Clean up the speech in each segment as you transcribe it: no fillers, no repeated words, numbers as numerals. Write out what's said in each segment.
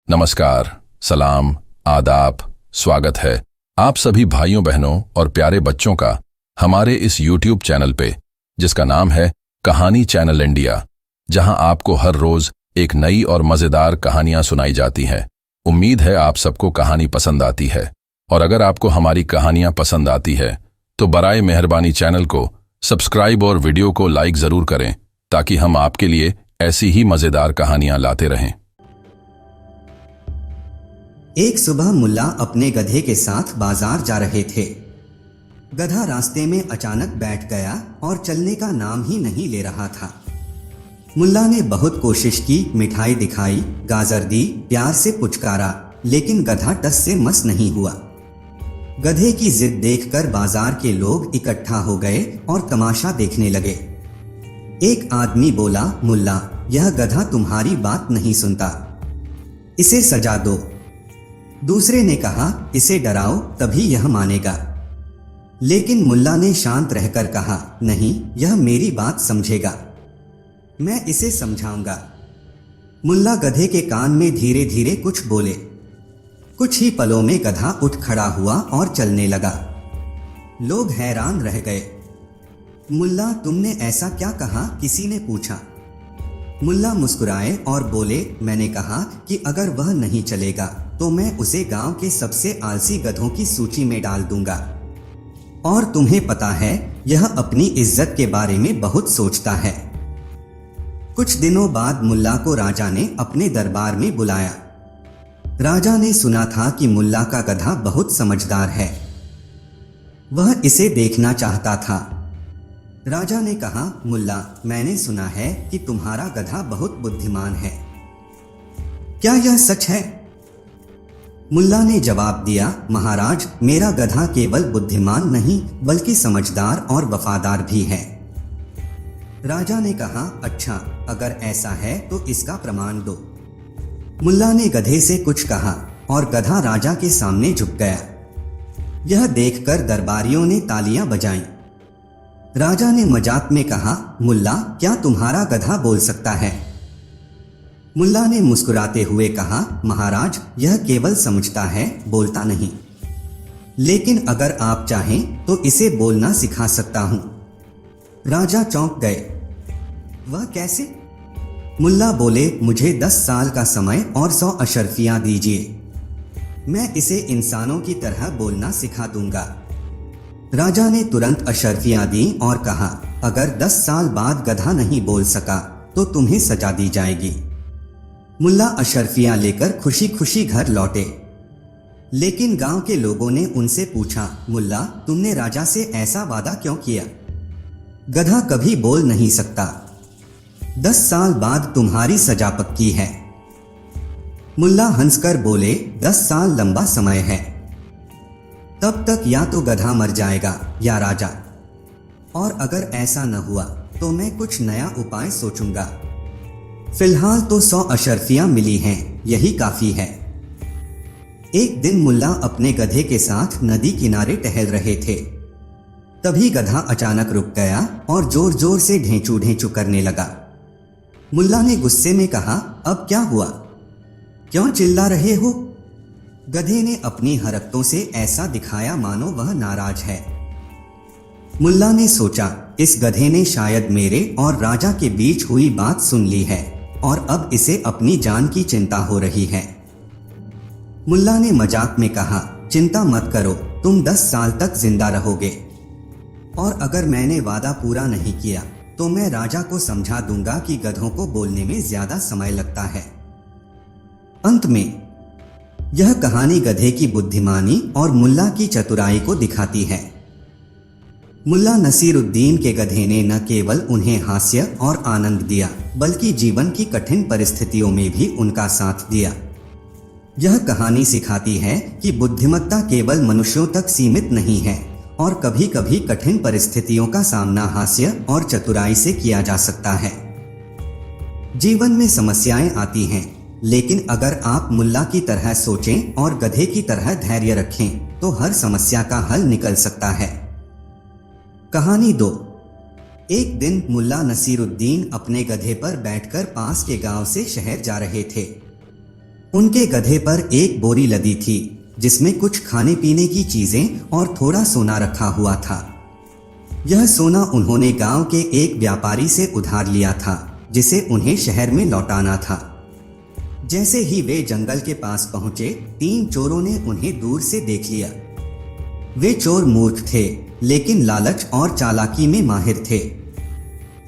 नमस्कार, सलाम, आदाब, स्वागत है आप सभी भाइयों बहनों और प्यारे बच्चों का हमारे इस YouTube चैनल पे, जिसका नाम है कहानी चैनल इंडिया, जहां आपको हर रोज एक नई और मजेदार कहानियां सुनाई जाती हैं। उम्मीद है आप सबको कहानी पसंद आती है, और अगर आपको हमारी कहानियां पसंद आती है तो बराए मेहरबानी चैनल को सब्सक्राइब और वीडियो को लाइक जरूर करें, ताकि हम आपके लिए ऐसी ही मजेदार कहानियां लाते रहें। एक सुबह मुल्ला अपने गधे के साथ बाजार जा रहे थे। गधा रास्ते में अचानक बैठ गया और चलने का नाम ही नहीं ले रहा था। मुल्ला ने बहुत कोशिश की, मिठाई दिखाई, गाजर दी, प्यार से पुचकारा, लेकिन गधा टस से मस नहीं हुआ। गधे की जिद देखकर बाजार के लोग इकट्ठा हो गए और तमाशा देखने लगे। एक आदमी बोला, मुल्ला, यह गधा तुम्हारी बात नहीं सुनता, इसे सजा दो। दूसरे ने कहा, इसे डराओ तभी यह मानेगा। लेकिन मुल्ला ने शांत रहकर कहा, नहीं, यह मेरी बात समझेगा, मैं इसे समझाऊंगा। मुल्ला गधे के कान में धीरे धीरे कुछ बोले। कुछ ही पलों में गधा उठ खड़ा हुआ और चलने लगा। लोग हैरान रह गए। मुल्ला, तुमने ऐसा क्या कहा? किसी ने पूछा। मुल्ला मुस्कुराए और बोले, मैंने कहा कि अगर वह नहीं चलेगा तो मैं उसे गांव के सबसे आलसी गधों की सूची में डाल दूंगा। और तुम्हें पता है, यह अपनी इज्जत के बारे में बहुत सोचता है। कुछ दिनों बाद मुल्ला को राजा ने अपने दरबार में बुलाया। राजा ने सुना था कि मुल्ला का गधा बहुत समझदार है। वह इसे देखना चाहता था। राजा ने कहा, मुल्ला, मैंने सुना है कि तुम्हारा गधा बहुत बुद्धिमान है, क्या यह सच है? मुल्ला ने जवाब दिया, महाराज, मेरा गधा केवल बुद्धिमान नहीं बल्कि समझदार और वफादार भी है। राजा ने कहा, अच्छा, अगर ऐसा है तो इसका प्रमाण दो। मुल्ला ने गधे से कुछ कहा और गधा राजा के सामने झुक गया। यह देखकर दरबारियों ने तालियां बजाईं। राजा ने मजाक में कहा, मुल्ला, क्या तुम्हारा गधा बोल सकता है? मुल्ला ने मुस्कुराते हुए कहा, महाराज, यह केवल समझता है, बोलता नहीं। लेकिन अगर आप चाहें तो इसे बोलना सिखा सकता हूं। राजा चौंक गए। वह कैसे? मुल्ला बोले, मुझे 10 साल का समय और 100 अशर्फियां दीजिए, मैं इसे इंसानों की तरह बोलना सिखा दूंगा। राजा ने तुरंत अशर्फियां दी और कहा, अगर 10 साल बाद गधा नहीं बोल सका तो तुम्हें सजा दी जाएगी। मुल्ला अशर्फियां लेकर खुशी खुशी घर लौटे। लेकिन गांव के लोगों ने उनसे पूछा, मुल्ला, तुमने राजा से ऐसा वादा क्यों किया? गधा कभी बोल नहीं सकता। 10 साल बाद तुम्हारी सजा पक्की है। मुल्ला हंसकर बोले, 10 साल लंबा समय है, तब तक या तो गधा मर जाएगा या राजा, और अगर ऐसा न हुआ तो मैं कुछ नया उपाय सोचूंगा। फिलहाल तो 100 अशर्फियां मिली हैं, यही काफी है। एक दिन मुल्ला अपने गधे के साथ नदी किनारे टहल रहे थे। तभी गधा अचानक रुक गया और जोर जोर से ढेंचू ढेंचू करने लगा। मुल्ला ने गुस्से में कहा, अब क्या हुआ? क्यों चिल्ला रहे हो? गधे ने अपनी हरकतों से ऐसा दिखाया मानो वह नाराज है। मुल्ला ने सोचा, इस गधे ने शायद मेरे और राजा के बीच हुई बात सुन ली है और अब इसे अपनी जान की चिंता हो रही है। मुल्ला ने मजाक में कहा, चिंता मत करो, तुम 10 साल तक जिंदा रहोगे, और अगर मैंने वादा पूरा नहीं किया तो मैं राजा को समझा दूंगा कि गधों को बोलने में ज्यादा समय लगता है। अंत में यह कहानी गधे की बुद्धिमानी और मुल्ला की चतुराई को दिखाती है। मुल्ला नसीरुद्दीन के गधे ने न केवल उन्हें हास्य और आनंद दिया बल्कि जीवन की कठिन परिस्थितियों में भी उनका साथ दिया। यह कहानी सिखाती है कि बुद्धिमत्ता केवल मनुष्यों तक सीमित नहीं है और कभी कभी कठिन परिस्थितियों का सामना हास्य और चतुराई से किया जा सकता है। जीवन में समस्याएं आती हैं, लेकिन अगर आप मुल्ला की तरह सोचें और गधे की तरह धैर्य रखें तो हर समस्या का हल निकल सकता है। कहानी 2। एक दिन मुल्ला नसीरुद्दीन अपने गधे पर बैठकर पास के गांव से शहर जा रहे थे। उनके गधे पर एक बोरी लदी थी जिसमें कुछ खाने पीने की चीजें और थोड़ा सोना रखा हुआ था। यह सोना उन्होंने गांव के एक व्यापारी से उधार लिया था जिसे उन्हें शहर में लौटाना था। जैसे ही वे जंगल के पास पहुंचे, 3 चोरों ने उन्हें दूर से देख लिया। वे चोर मूर्ख थे लेकिन लालच और चालाकी में माहिर थे।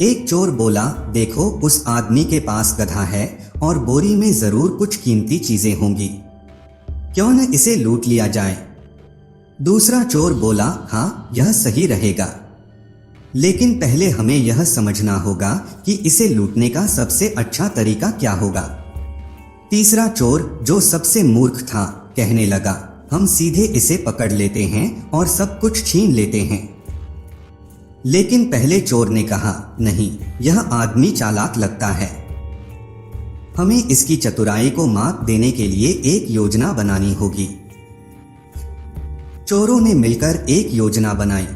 एक चोर बोला, देखो उस आदमी के पास गधा है और बोरी में जरूर कुछ कीमती चीजें होंगी, क्यों न इसे लूट लिया जाए। दूसरा चोर बोला, हाँ यह सही रहेगा, लेकिन पहले हमें यह समझना होगा कि इसे लूटने का सबसे अच्छा तरीका क्या होगा। तीसरा चोर, जो सबसे मूर्ख था, कहने लगा, हम सीधे इसे पकड़ लेते हैं और सब कुछ छीन लेते हैं। लेकिन पहले चोर ने कहा, नहीं, यह आदमी चालाक लगता है, हमें इसकी चतुराई को मात देने के लिए एक योजना बनानी होगी। चोरों ने मिलकर एक योजना बनाई।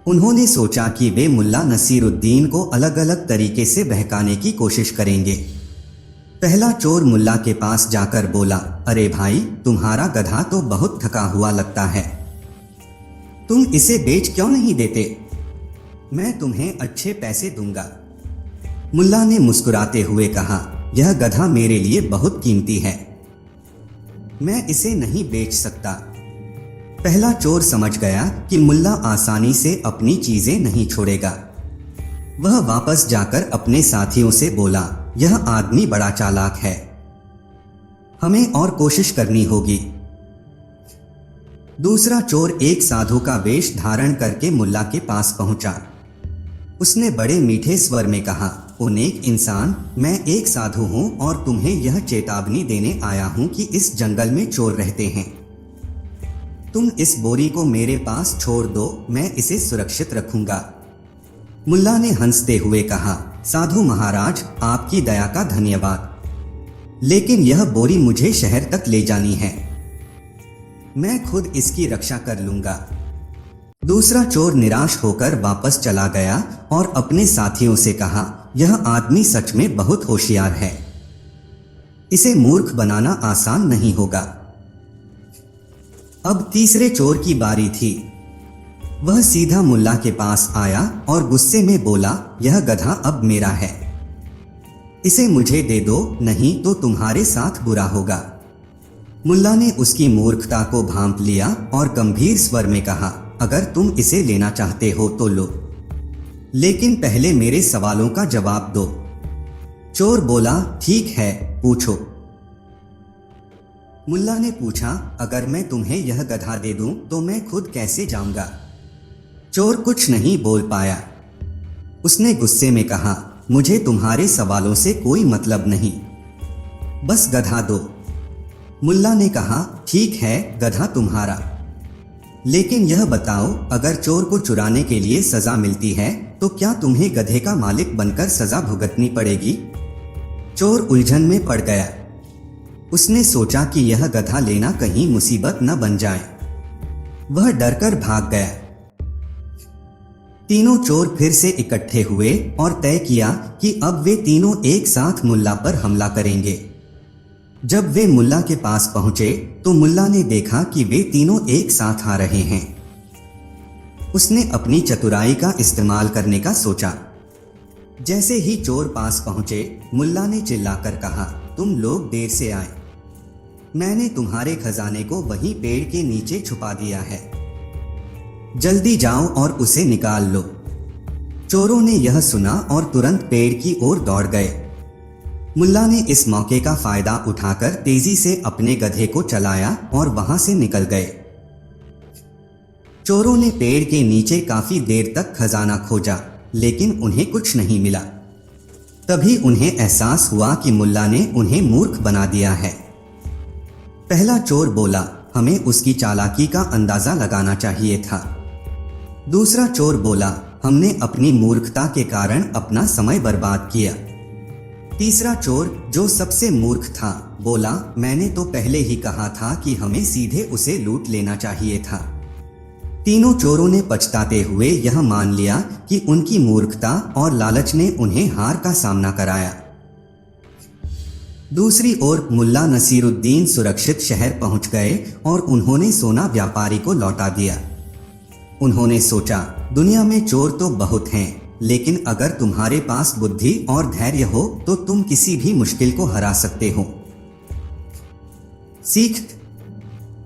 उन्होंने सोचा कि वे मुल्ला नसीरुद्दीन को अलग अलग तरीके से बहकाने की कोशिश करेंगे। पहला चोर मुल्ला के पास जाकर बोला, अरे भाई, तुम्हारा गधा तो बहुत थका हुआ लगता है, तुम इसे बेच क्यों नहीं देते? मैं तुम्हें अच्छे पैसे दूंगा। मुल्ला ने मुस्कुराते हुए कहा, यह गधा मेरे लिए बहुत कीमती है, मैं इसे नहीं बेच सकता। पहला चोर समझ गया कि मुल्ला आसानी से अपनी चीजें नहीं छोड़ेगा। वह वापस जाकर अपने साथियों से बोला, यह आदमी बड़ा चालाक है, हमें और कोशिश करनी होगी। दूसरा चोर एक साधु का वेश धारण करके मुल्ला के पास पहुंचा। उसने बड़े मीठे स्वर में कहा, ओ नेक इंसान, मैं एक साधु हूं और तुम्हें यह चेतावनी देने आया हूं कि इस जंगल में चोर रहते हैं। तुम इस बोरी को मेरे पास छोड़ दो, मैं इसे सुरक्षित रखूंगा। मुल्ला ने हंसते हुए कहा, साधु महाराज, आपकी दया का धन्यवाद, लेकिन यह बोरी मुझे शहर तक ले जानी है, मैं खुद इसकी रक्षा कर लूंगा। दूसरा चोर निराश होकर वापस चला गया और अपने साथियों से कहा, यह आदमी सच में बहुत होशियार है, इसे मूर्ख बनाना आसान नहीं होगा। अब तीसरे चोर की बारी थी। वह सीधा मुल्ला के पास आया और गुस्से में बोला, यह गधा अब मेरा है, इसे मुझे दे दो, नहीं तो तुम्हारे साथ बुरा होगा। मुल्ला ने उसकी मूर्खता को भांप लिया और गंभीर स्वर में कहा, अगर तुम इसे लेना चाहते हो तो लो, लेकिन पहले मेरे सवालों का जवाब दो। चोर बोला, ठीक है, पूछो। मुल्ला ने पूछा, अगर मैं तुम्हें यह गधा दे दूं तो मैं खुद कैसे जाऊंगा? चोर कुछ नहीं बोल पाया। उसने गुस्से में कहा, मुझे तुम्हारे सवालों से कोई मतलब नहीं, बस गधा दो। मुल्ला ने कहा, ठीक है, गधा तुम्हारा, लेकिन यह बताओ, अगर चोर को चुराने के लिए सजा मिलती है तो क्या तुम्हें गधे का मालिक बनकर सजा भुगतनी पड़ेगी? चोर उलझन में पड़ गया। उसने सोचा कि यह गधा लेना कहीं मुसीबत न बन जाए। वह डरकर भाग गया। तीनों चोर फिर से इकट्ठे हुए और तय किया कि अब वे तीनों एक साथ मुल्ला पर हमला करेंगे। जब वे मुल्ला के पास पहुंचे तो मुल्ला ने देखा कि वे तीनों एक साथ आ रहे हैं। उसने अपनी चतुराई का इस्तेमाल करने का सोचा। जैसे ही चोर पास पहुंचे, मुल्ला ने चिल्लाकर कहा, तुम लोग देर से आए, मैंने तुम्हारे खजाने को वहीं पेड़ के नीचे छुपा दिया है, जल्दी जाओ और उसे निकाल लो। चोरों ने यह सुना और तुरंत पेड़ की ओर दौड़ गए। मुल्ला ने इस मौके का फायदा उठाकर तेजी से अपने गधे को चलाया और वहां से निकल गए। चोरों ने पेड़ के नीचे काफी देर तक खजाना खोजा, लेकिन उन्हें कुछ नहीं मिला। तभी उन्हें एहसास हुआ कि मुल्ला ने उन्हें मूर्ख बना दिया है। पहला चोर बोला, हमें उसकी चालाकी का अंदाजा लगाना चाहिए था। दूसरा चोर बोला, हमने अपनी मूर्खता के कारण अपना समय बर्बाद किया। तीसरा चोर, जो सबसे मूर्ख था, बोला, मैंने तो पहले ही कहा था कि हमें सीधे उसे लूट लेना चाहिए था। तीनों चोरों ने पछताते हुए यह मान लिया कि उनकी मूर्खता और लालच ने उन्हें हार का सामना कराया। दूसरी ओर मुल्ला नसीरुद्दीन सुरक्षित शहर पहुंच गए और उन्होंने सोना व्यापारी को लौटा दिया। उन्होंने सोचा, दुनिया में चोर तो बहुत हैं, लेकिन अगर तुम्हारे पास बुद्धि और धैर्य हो तो तुम किसी भी मुश्किल को हरा सकते हो। सीख।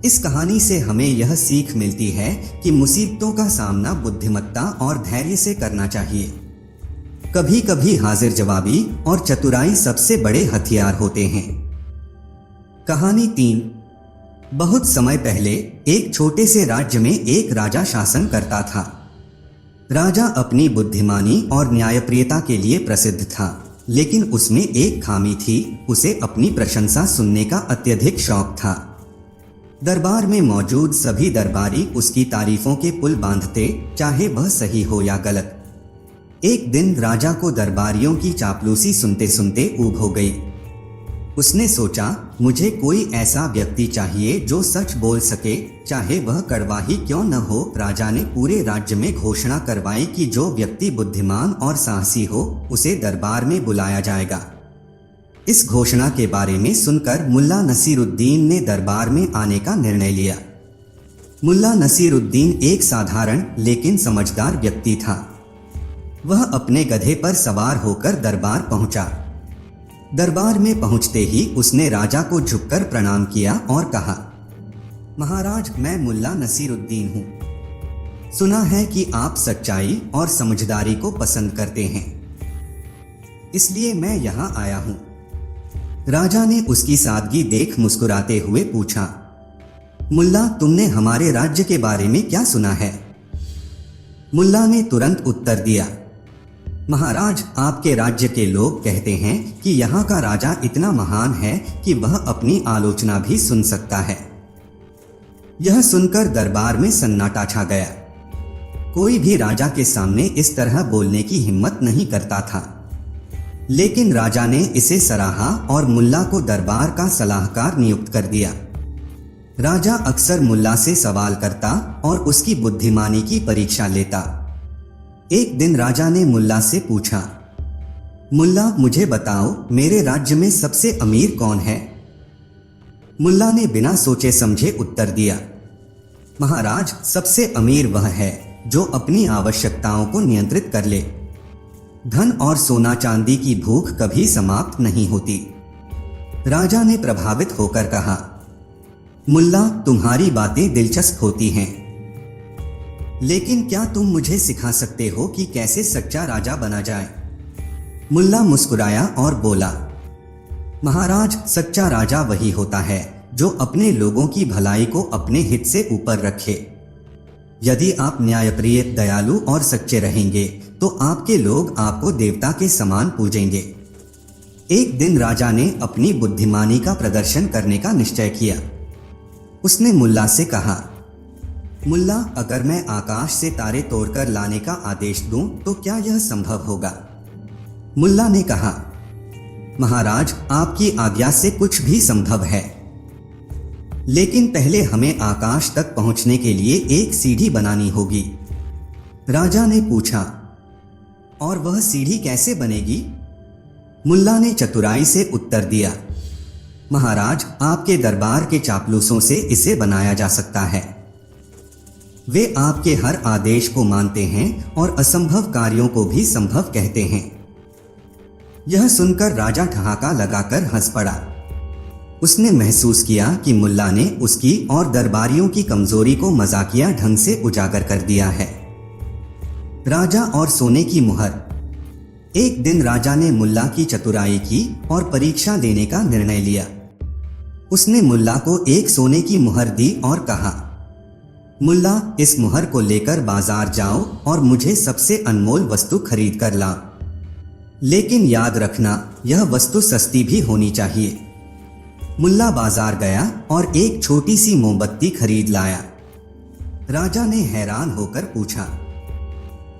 इस कहानी से हमें यह सीख मिलती है कि मुसीबतों का सामना बुद्धिमत्ता और धैर्य से करना चाहिए। कभी कभी हाजिर जवाबी और चतुराई सबसे बड़े हथियार होते हैं। कहानी 3। बहुत समय पहले एक छोटे से राज्य में एक राजा शासन करता था। राजा अपनी बुद्धिमानी और न्यायप्रियता के लिए प्रसिद्ध था, लेकिन उसमें एक खामी थी, उसे अपनी प्रशंसा सुनने का अत्यधिक शौक था। दरबार में मौजूद सभी दरबारी उसकी तारीफों के पुल बांधते, चाहे वह सही हो या गलत। एक दिन राजा को दरबारियों की चापलूसी सुनते सुनते ऊब हो गई। उसने सोचा, मुझे कोई ऐसा व्यक्ति चाहिए जो सच बोल सके, चाहे वह कड़वा ही क्यों न हो। राजा ने पूरे राज्य में घोषणा करवाई कि जो व्यक्ति बुद्धिमान और साहसी हो, उसे दरबार में बुलाया जाएगा। इस घोषणा के बारे में सुनकर मुल्ला नसीरुद्दीन ने दरबार में आने का निर्णय लिया। मुल्ला नसीरुद्दीन एक साधारण लेकिन समझदार व्यक्ति था। वह अपने गधे पर सवार होकर दरबार पहुंचा। दरबार में पहुंचते ही उसने राजा को झुककर प्रणाम किया और कहा, महाराज, मैं मुल्ला नसीरुद्दीन हूं। सुना है कि आप सच्चाई और समझदारी को पसंद करते हैं, इसलिए मैं यहां आया हूं। राजा ने उसकी सादगी देख मुस्कुराते हुए पूछा, मुल्ला, तुमने हमारे राज्य के बारे में क्या सुना है? मुल्ला ने तुरंत उत्तर दिया, महाराज, आपके राज्य के लोग कहते हैं कि यहाँ का राजा इतना महान है कि वह अपनी आलोचना भी सुन सकता है। यह सुनकर दरबार में सन्नाटा छा गया। कोई भी राजा के सामने इस तरह बोलने की हिम्मत नहीं करता था। लेकिन राजा ने इसे सराहा और मुल्ला को दरबार का सलाहकार नियुक्त कर दिया। राजा अक्सर मुल्ला से सवाल करता और उसकी बुद्धिमानी की परीक्षा लेता। एक दिन राजा ने मुल्ला से पूछा, मुल्ला, मुझे बताओ, मेरे राज्य में सबसे अमीर कौन है? मुल्ला ने बिना सोचे समझे उत्तर दिया, महाराज, सबसे अमीर वह है जो अपनी आवश्यकताओं को नियंत्रित कर ले। धन और सोना चांदी की भूख कभी समाप्त नहीं होती। राजा ने प्रभावित होकर कहा, मुल्ला, तुम्हारी बातें दिलचस्प होती हैं, लेकिन क्या तुम मुझे सिखा सकते हो कि कैसे सच्चा राजा बना जाए? मुल्ला मुस्कुराया और बोला, महाराज, सच्चा राजा वही होता है जो अपने लोगों की भलाई को अपने हित से ऊपर रखे। यदि आप न्यायप्रिय, दयालु और सच्चे रहेंगे तो आपके लोग आपको देवता के समान पूजेंगे। एक दिन राजा ने अपनी बुद्धिमानी का प्रदर्शन करने का निश्चय किया। उसने मुल्ला से कहा, मुल्ला, अगर मैं आकाश से तारे तोड़कर लाने का आदेश दूं तो क्या यह संभव होगा? मुल्ला ने कहा, महाराज, आपकी आज्ञा से कुछ भी संभव है, लेकिन पहले हमें आकाश तक पहुंचने के लिए एक सीढ़ी बनानी होगी। राजा ने पूछा, और वह सीढ़ी कैसे बनेगी? मुल्ला ने चतुराई से उत्तर दिया, महाराज, आपके दरबार के चापलूसों से इसे बनाया जा सकता है। वे आपके हर आदेश को मानते हैं और असंभव कार्यों को भी संभव कहते हैं। यह सुनकर राजा ठहाका लगाकर हंस पड़ा। उसने महसूस किया कि मुल्ला ने उसकी और दरबारियों की कमजोरी को मजाकिया ढंग से उजागर कर दिया है। राजा और सोने की मुहर। एक दिन राजा ने मुल्ला की चतुराई की और परीक्षा लेने का निर्णय लिया। उसने मुल्ला को एक सोने की मुहर दी और कहा, मुल्ला, इस मुहर को लेकर बाजार जाओ और मुझे सबसे अनमोल वस्तु खरीद कर ला। लेकिन याद रखना, यह वस्तु सस्ती भी होनी चाहिए। मुल्ला बाजार गया और एक छोटी सी मोमबत्ती खरीद लाया। राजा ने हैरान होकर पूछा,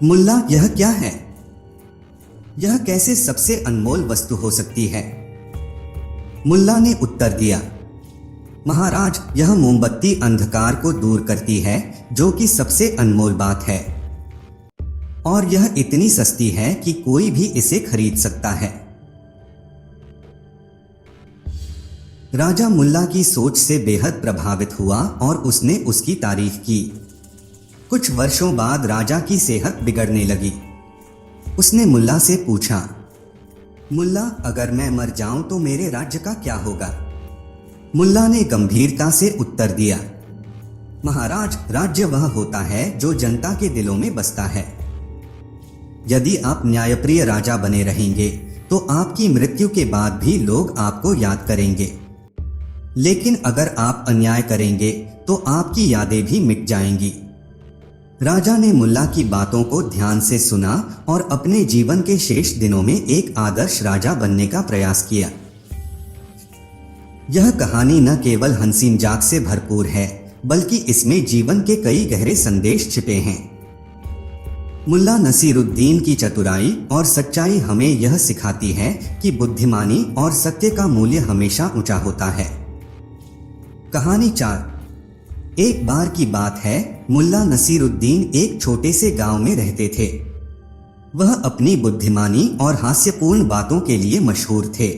मुल्ला, यह क्या है? यह कैसे सबसे अनमोल वस्तु हो सकती है? मुल्ला ने उत्तर दिया, महाराज, यह मोमबत्ती अंधकार को दूर करती है, जो कि सबसे अनमोल बात है, और यह इतनी सस्ती है कि कोई भी इसे खरीद सकता है। राजा मुल्ला की सोच से बेहद प्रभावित हुआ और उसने उसकी तारीफ की। कुछ वर्षों बाद राजा की सेहत बिगड़ने लगी। उसने मुल्ला से पूछा, मुल्ला, अगर मैं मर जाऊं तो मेरे राज्य का क्या होगा? मुल्ला ने गंभीरता से उत्तर दिया, महाराज, राज्य वह होता है जो जनता के दिलों में बसता है। यदि आप न्यायप्रिय राजा बने रहेंगे तो आपकी मृत्यु के बाद भी लोग आपको याद करेंगे, लेकिन अगर आप अन्याय करेंगे तो आपकी यादें भी मिट जाएंगी। राजा ने मुल्ला की बातों को ध्यान से सुना और अपने जीवन के शेष दिनों में एक आदर्श राजा बनने का प्रयास किया। यह कहानी न केवल हंसी मजाक से भरपूर है, बल्कि इसमें जीवन के कई गहरे संदेश छिपे हैं। मुल्ला नसीरुद्दीन की चतुराई और सच्चाई हमें यह सिखाती है कि बुद्धिमानी और सत्य का मूल्य हमेशा ऊंचा होता है। कहानी 4। एक बार की बात है, मुल्ला नसीरुद्दीन एक छोटे से गांव में रहते थे। वह अपनी बुद्धिमानी और हास्यपूर्ण बातों के लिए मशहूर थे।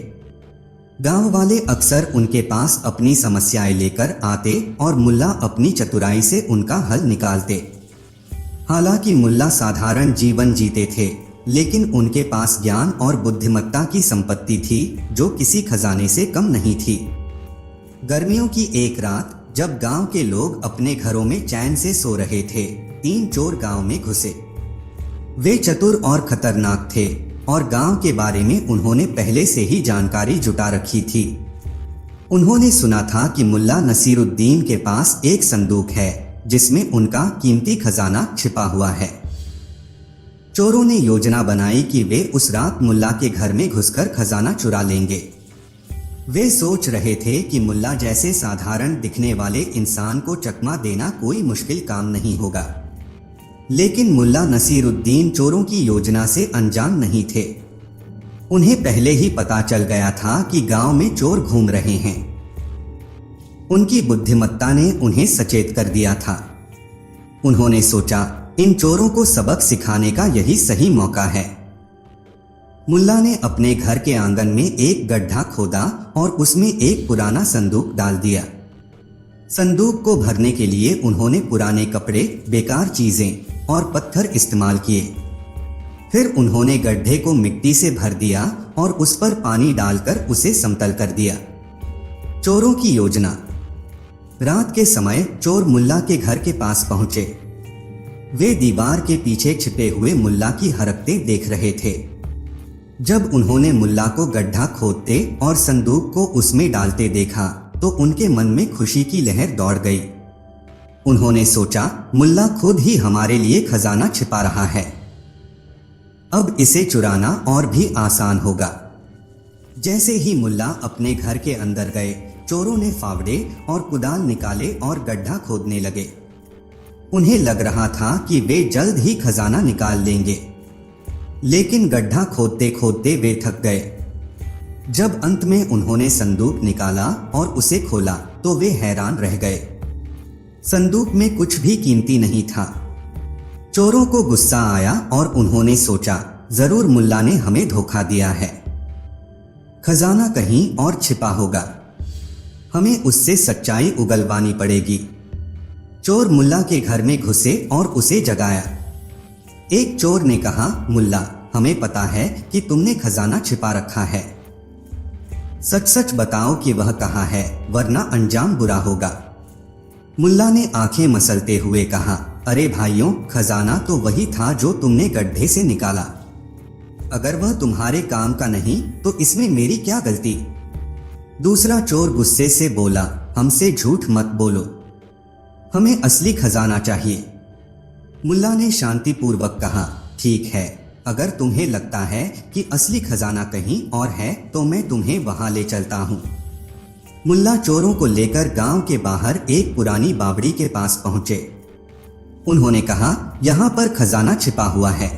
गांव वाले अक्सर उनके पास अपनी समस्याएं लेकर आते और मुल्ला अपनी चतुराई से उनका हल निकालते। हालांकि मुल्ला साधारण जीवन जीते थे, लेकिन उनके पास ज्ञान और बुद्धिमत्ता की संपत्ति थी जो किसी खजाने से कम नहीं थी। गर्मियों की एक रात जब गांव के लोग अपने घरों में चैन से सो रहे थे, 3 चोर गांव में घुसे। वे चतुर और खतरनाक थे और गांव के बारे में उन्होंने पहले से ही जानकारी जुटा रखी थी। उन्होंने सुना था कि मुल्ला नसीरुद्दीन के पास एक संदूक है जिसमें उनका कीमती खजाना छिपा हुआ है। चोरों ने योजना बनाई कि वे उस रात मुल्ला के घर में घुसकर खजाना चुरा लेंगे। वे सोच रहे थे कि मुल्ला जैसे साधारण दिखने वाले इंसान को चकमा देना कोई मुश्किल काम नहीं होगा, लेकिन मुल्ला नसीरुद्दीन चोरों की योजना से अनजान नहीं थे। उन्हें पहले ही पता चल गया था कि गांव में चोर घूम रहे हैं। उनकी बुद्धिमत्ता ने उन्हें सचेत कर दिया था। उन्होंने सोचा, इन चोरों को सबक सिखाने का यही सही मौका है। मुल्ला ने अपने घर के आंगन में एक गड्ढा खोदा और उसमें एक पुराना संदूक डाल दिया। संदूक को भरने के लिए उन्होंने पुराने कपड़े, बेकार चीजें और पत्थर इस्तेमाल किए। फिर उन्होंने गड्ढे को मिट्टी से भर दिया और उस पर पानी डालकर उसे समतल कर दिया। चोरों की योजना। रात के समय चोर मुल्ला के घर के पास पहुंचे। वे दीवार के पीछे छिपे हुए मुल्ला की हरकतें देख रहे थे। जब उन्होंने मुल्ला को गड्ढा खोदते और संदूक को उसमें डालते देखा तो उनके मन में खुशी की लहर दौड़ गई। उन्होंने सोचा, मुल्ला खुद ही हमारे लिए खजाना छिपा रहा है, अब इसे चुराना और भी आसान होगा। जैसे ही मुल्ला अपने घर के अंदर गए, चोरों ने फावड़े और कुदाल निकाले और गड्ढा खोदने लगे। उन्हें लग रहा था कि वे जल्द ही खजाना निकाल लेंगे, लेकिन गड्ढा खोदते खोदते वे थक गए। जब अंत में उन्होंने संदूक निकाला और उसे खोला तो वे हैरान रह गए। संदूक में कुछ भी कीमती नहीं था। चोरों को गुस्सा आया और उन्होंने सोचा, जरूर मुल्ला ने हमें धोखा दिया है। खजाना कहीं और छिपा होगा, हमें उससे सच्चाई उगलवानी पड़ेगी। चोर मुल्ला के घर में घुसे और उसे जगाया। एक चोर ने कहा, मुल्ला, हमें पता है कि तुमने खजाना छिपा रखा है। सच सच बताओ कि वह कहाँ है, वरना अंजाम बुरा होगा। मुल्ला ने आंखें मसलते हुए कहा, अरे भाइयों, खजाना तो वही था जो तुमने गड्ढे से निकाला। अगर वह तुम्हारे काम का नहीं तो इसमें मेरी क्या गलती? दूसरा चोर गुस्से से बोला, हमसे झूठ मत बोलो, हमें असली खजाना चाहिए। मुल्ला ने शांतिपूर्वक कहा, ठीक है, अगर तुम्हें लगता है कि असली खजाना कहीं और है तो मैं तुम्हें वहां ले चलता हूँ। मुल्ला चोरों को लेकर गांव के बाहर एक पुरानी बावड़ी के पास पहुंचे। उन्होंने कहा, यहाँ पर खजाना छिपा हुआ है,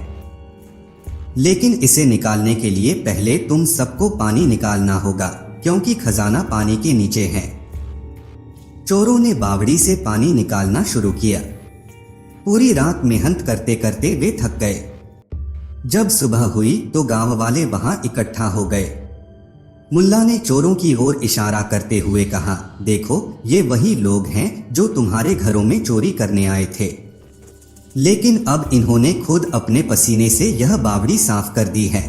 लेकिन इसे निकालने के लिए पहले तुम सबको पानी निकालना होगा, क्योंकि खजाना पानी के नीचे है। चोरों ने बावड़ी से पानी निकालना शुरू किया। पूरी रात मेहनत करते करते वे थक गए। जब सुबह हुई तो गांव वाले वहां इकट्ठा हो गए। मुल्ला ने चोरों की ओर इशारा करते हुए कहा, देखो ये वही लोग हैं जो तुम्हारे घरों में चोरी करने आए थे, लेकिन अब इन्होंने खुद अपने पसीने से यह बावड़ी साफ कर दी है।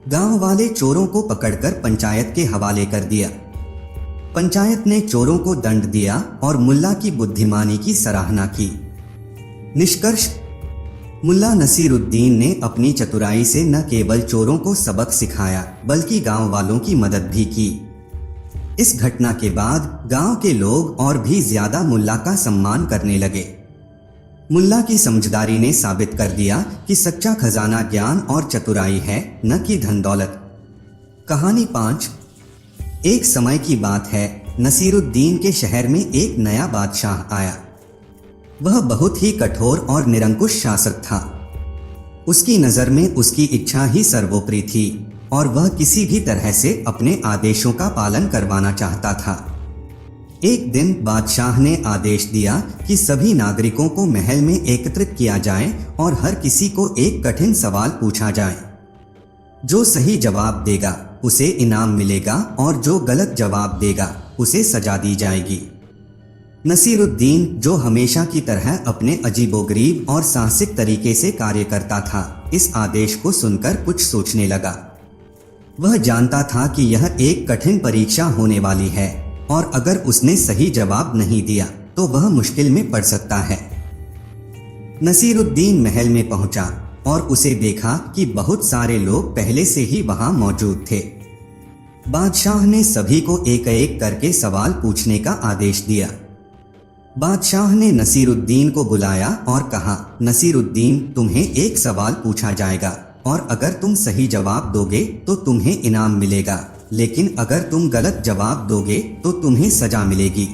गांव वाले चोरों को पकड़कर पंचायत के हवाले कर दिया। पंचायत ने चोरों को दंड दिया और मुल्ला की बुद्धिमानी की सराहना की। निष्कर्ष, मुल्ला नसीरुद्दीन ने अपनी चतुराई से न केवल चोरों को सबक सिखाया बल्कि गांव वालों की मदद भी की। इस घटना के बाद गांव के लोग और भी ज्यादा मुल्ला का सम्मान करने लगे। मुल्ला की समझदारी ने साबित कर दिया कि सच्चा खजाना ज्ञान और चतुराई है, न कि धन दौलत। कहानी 5। एक समय की बात है, नसीरुद्दीन के शहर में एक नया बादशाह आया। वह बहुत ही कठोर और निरंकुश शासक था। उसकी नजर में उसकी इच्छा ही सर्वोपरि थी और वह किसी भी तरह से अपने आदेशों का पालन करवाना चाहता था। एक दिन बादशाह ने आदेश दिया कि सभी नागरिकों को महल में एकत्रित किया जाए और हर किसी को एक कठिन सवाल पूछा जाए। जो सही जवाब देगा उसे इनाम मिलेगा और जो गलत जवाब देगा उसे सजा दी जाएगी। नसीरुद्दीन, जो हमेशा की तरह अपने अजीबोगरीब और साहसिक तरीके से कार्य करता था, इस आदेश को सुनकर कुछ सोचने लगा। वह जानता था कि यह एक कठिन परीक्षा होने वाली है और अगर उसने सही जवाब नहीं दिया तो वह मुश्किल में पड़ सकता है। नसीरुद्दीन महल में पहुंचा और उसे देखा कि बहुत सारे लोग पहले से ही वहां मौजूद थे। बादशाह ने सभी को एक एक करके सवाल पूछने का आदेश दिया। बादशाह ने नसीरुद्दीन को बुलाया और कहा, नसीरुद्दीन, तुम्हें एक सवाल पूछा जाएगा और अगर तुम सही जवाब दोगे तो तुम्हें इनाम मिलेगा, लेकिन अगर तुम गलत जवाब दोगे तो तुम्हें सजा मिलेगी।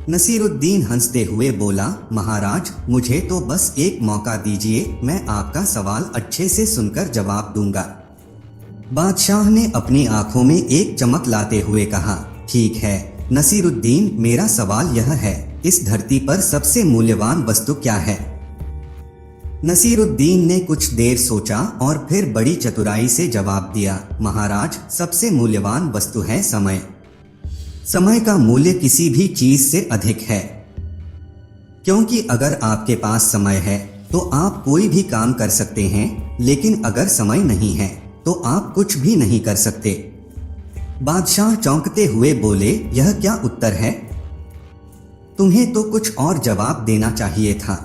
नसीरुद्दीन हंसते हुए बोला, महाराज, मुझे तो बस एक मौका दीजिए, मैं आपका सवाल अच्छे से सुनकर जवाब दूंगा। बादशाह ने अपनी आंखों में एक चमक लाते हुए कहा, ठीक है नसीरुद्दीन, मेरा सवाल यह है, इस धरती पर सबसे मूल्यवान वस्तु क्या है? नसीरुद्दीन ने कुछ देर सोचा और फिर बड़ी चतुराई से जवाब दिया, महाराज, सबसे मूल्यवान वस्तु है समय। समय का मूल्य किसी भी चीज से अधिक है, क्योंकि अगर आपके पास समय है तो आप कोई भी काम कर सकते हैं, लेकिन अगर समय नहीं है तो आप कुछ भी नहीं कर सकते। बादशाह चौंकते हुए बोले, यह क्या उत्तर है? तुम्हें तो कुछ और जवाब देना चाहिए था।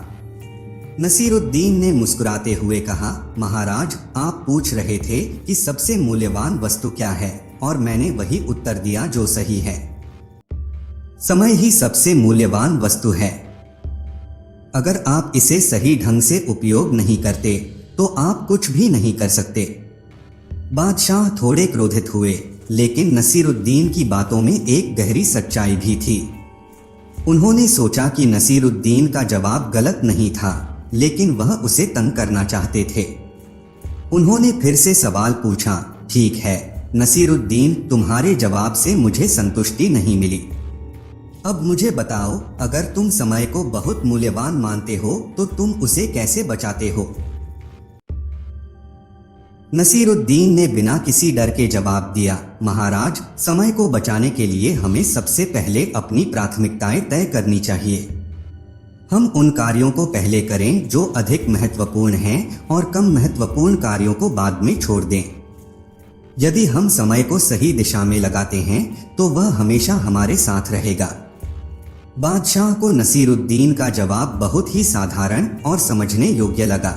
नसीरुद्दीन ने मुस्कुराते हुए कहा, महाराज, आप पूछ रहे थे कि सबसे मूल्यवान वस्तु क्या है और मैंने वही उत्तर दिया जो सही है। समय ही सबसे मूल्यवान वस्तु है। अगर आप इसे सही ढंग से उपयोग नहीं करते तो आप कुछ भी नहीं कर सकते। बादशाह थोड़े क्रोधित हुए, लेकिन नसीरुद्दीन की बातों में एक गहरी सच्चाई भी थी। उन्होंने सोचा कि नसीरुद्दीन का जवाब गलत नहीं था, लेकिन वह उसे तंग करना चाहते थे। उन्होंने फिर से सवाल पूछा, ठीक है नसीरुद्दीन, तुम्हारे जवाब से मुझे संतुष्टि नहीं मिली। अब मुझे बताओ, अगर तुम समय को बहुत मूल्यवान मानते हो तो तुम उसे कैसे बचाते हो? नसीरुद्दीन ने बिना किसी डर के जवाब दिया, महाराज, समय को बचाने के लिए हमें सबसे पहले अपनी प्राथमिकताएं तय करनी चाहिए। हम उन कार्यों को पहले करें जो अधिक महत्वपूर्ण हैं और कम महत्वपूर्ण कार्यों को बाद में छोड़ दें। यदि हम समय को सही दिशा में लगाते हैं तो वह हमेशा हमारे साथ रहेगा। बादशाह को नसीरुद्दीन का जवाब बहुत ही साधारण और समझने योग्य लगा।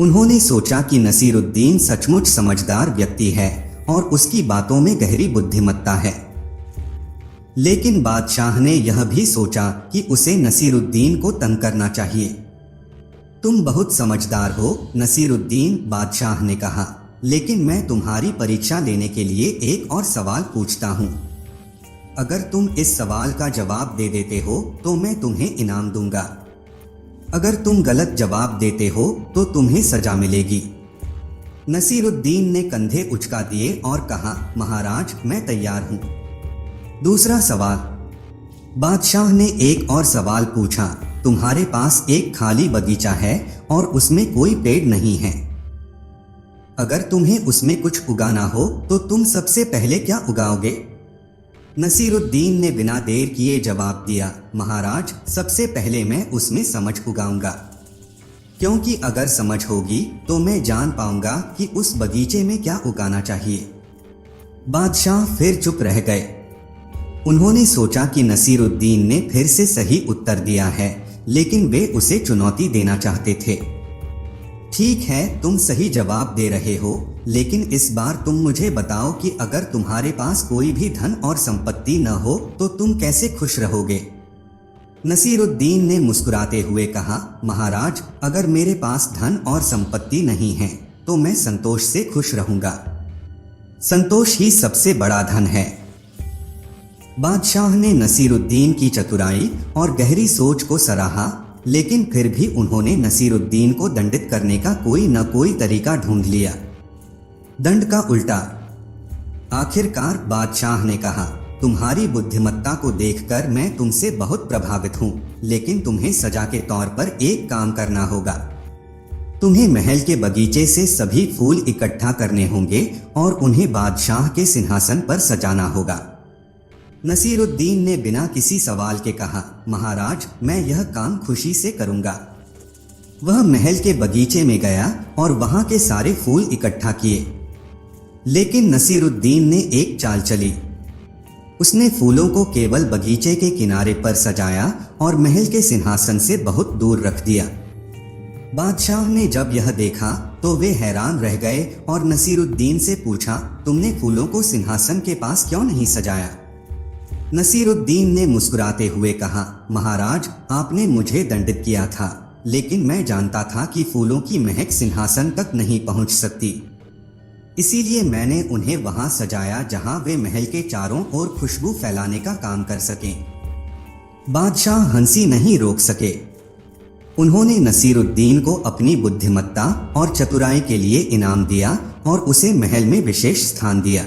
उन्होंने सोचा कि नसीरुद्दीन सचमुच समझदार व्यक्ति है और उसकी बातों में गहरी बुद्धिमत्ता है। लेकिन बादशाह ने यह भी सोचा कि उसे नसीरुद्दीन को तंग करना चाहिए। तुम बहुत समझदार हो नसीरुद्दीन, बादशाह ने कहा, लेकिन मैं तुम्हारी परीक्षा लेने के लिए एक और सवाल पूछता हूँ। अगर तुम इस सवाल का जवाब दे देते हो तो मैं तुम्हें इनाम दूंगा। अगर तुम गलत जवाब देते हो तो तुम्हें सजा मिलेगी। नसीरुद्दीन ने कंधे उचका दिए और कहा, महाराज, मैं तैयार हूँ। दूसरा सवाल। बादशाह ने एक और सवाल पूछा, तुम्हारे पास एक खाली बगीचा है और उसमें कोई पेड़ नहीं है। अगर तुम्हें उसमें कुछ उगाना हो तो तुम सबसे पहले क्या उगाओगे? नसीरुद्दीन ने बिना देर किए जवाब दिया, महाराज, सबसे पहले मैं उसमें समझ उगाऊंगा, क्योंकि अगर समझ होगी तो मैं जान पाऊंगा कि उस बगीचे में क्या उगाना चाहिए। बादशाह फिर चुप रह गए। उन्होंने सोचा कि नसीरुद्दीन ने फिर से सही उत्तर दिया है, लेकिन वे उसे चुनौती देना चाहते थे। ठीक है, तुम सही जवाब दे रहे हो, लेकिन इस बार तुम मुझे बताओ कि अगर तुम्हारे पास कोई भी धन और संपत्ति न हो तो तुम कैसे खुश रहोगे? नसीरुद्दीन ने मुस्कुराते हुए कहा, महाराज, अगर मेरे पास धन और संपत्ति नहीं है तो मैं संतोष से खुश रहूंगा। संतोष ही सबसे बड़ा धन है। बादशाह ने नसीरुद्दीन की चतुराई और गहरी सोच को सराहा, लेकिन फिर भी उन्होंने नसीरुद्दीन को दंडित करने का कोई न कोई तरीका ढूंढ लिया। दंड का उल्टा। आखिरकार बादशाह ने कहा, तुम्हारी बुद्धिमत्ता को देखकर मैं तुमसे बहुत प्रभावित हूँ, लेकिन तुम्हें सजा के तौर पर एक काम करना होगा। तुम्हें महल के बगीचे से सभी फूल इकट्ठा करने होंगे और उन्हें बादशाह के सिंहासन पर सजाना होगा। नसीरुद्दीन ने बिना किसी सवाल के कहा, महाराज, मैं यह काम खुशी से करूंगा। वह महल के बगीचे में गया और वहां के सारे फूल इकट्ठा किए, लेकिन नसीरुद्दीन ने एक चाल चली। उसने फूलों को केवल बगीचे के किनारे पर सजाया और महल के सिंहासन से बहुत दूर रख दिया। बादशाह ने जब यह देखा तो वे हैरान रह गए और नसीरुद्दीन से पूछा, तुमने फूलों को सिंहासन के पास क्यों नहीं सजाया? नसीरुद्दीन ने मुस्कुराते हुए कहा, महाराज, आपने मुझे दंडित किया था, लेकिन मैं जानता था कि फूलों की महक सिंहासन तक नहीं पहुंच सकती, इसीलिए मैंने उन्हें वहां सजाया जहां वे महल के चारों ओर खुशबू फैलाने का काम कर सकें। बादशाह हंसी नहीं रोक सके। उन्होंने नसीरुद्दीन को अपनी बुद्धिमत्ता और चतुराई के लिए इनाम दिया और उसे महल में विशेष स्थान दिया।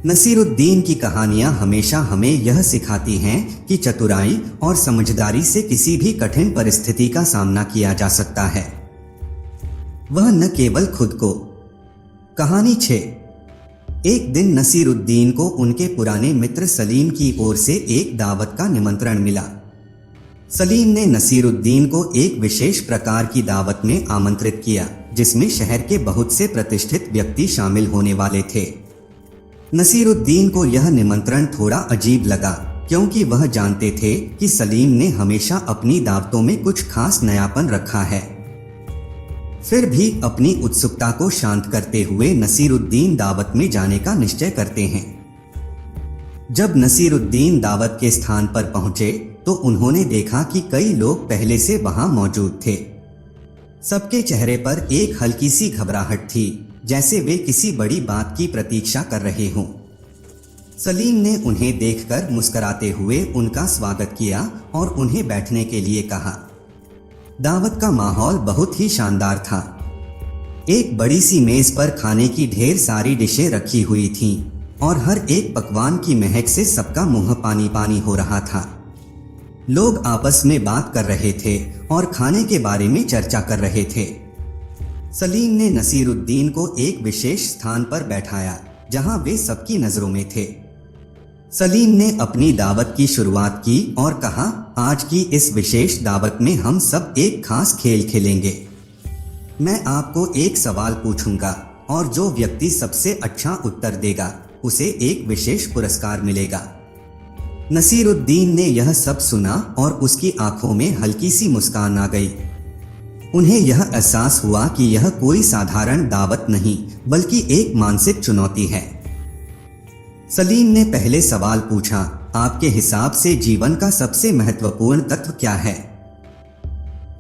नसीरुद्दीन की कहानियां हमेशा हमें यह सिखाती हैं कि चतुराई और समझदारी से किसी भी कठिन परिस्थिति का सामना किया जा सकता है, वह न केवल खुद को। कहानी 6। एक दिन नसीरुद्दीन को उनके पुराने मित्र सलीम की ओर से एक दावत का निमंत्रण मिला। सलीम ने नसीरुद्दीन को एक विशेष प्रकार की दावत में आमंत्रित किया, जिसमें शहर के बहुत से प्रतिष्ठित व्यक्ति शामिल होने वाले थे। नसीरुद्दीन को यह निमंत्रण थोड़ा अजीब लगा, क्योंकि वह जानते थे कि सलीम ने हमेशा अपनी दावतों में कुछ खास नयापन रखा है। फिर भी अपनी उत्सुकता को शांत करते हुए नसीरुद्दीन दावत में जाने का निश्चय करते हैं। जब नसीरुद्दीन दावत के स्थान पर पहुंचे तो उन्होंने देखा कि कई लोग पहले से वहां मौजूद थे। सबके चेहरे पर एक हल्की सी घबराहट थी, जैसे वे किसी बड़ी बात की प्रतीक्षा कर रहे हों। सलीम ने उन्हें देखकर मुस्कुराते हुए उनका स्वागत किया और उन्हें बैठने के लिए कहा। दावत का माहौल बहुत ही शानदार था। एक बड़ी सी मेज पर खाने की ढेर सारी डिशें रखी हुई थीं और हर एक पकवान की महक से सबका मुंह पानी पानी हो रहा था। लोग आपस में बात कर रहे थे और खाने के बारे में चर्चा कर रहे थे। सलीम ने नसीरुद्दीन को एक विशेष स्थान पर बैठाया जहां वे सबकी नजरों में थे। सलीम ने अपनी दावत की शुरुआत की और कहा, आज की इस विशेष दावत में हम सब एक खास खेल खेलेंगे। मैं आपको एक सवाल पूछूंगा और जो व्यक्ति सबसे अच्छा उत्तर देगा उसे एक विशेष पुरस्कार मिलेगा। नसीरुद्दीन ने यह सब सुना और उसकी आंखों में हल्की सी मुस्कान आ गई। उन्हें यह एहसास हुआ कि यह कोई साधारण दावत नहीं बल्कि एक मानसिक चुनौती है। सलीम ने पहले सवाल पूछा, आपके हिसाब से जीवन का सबसे महत्वपूर्ण तत्व क्या है?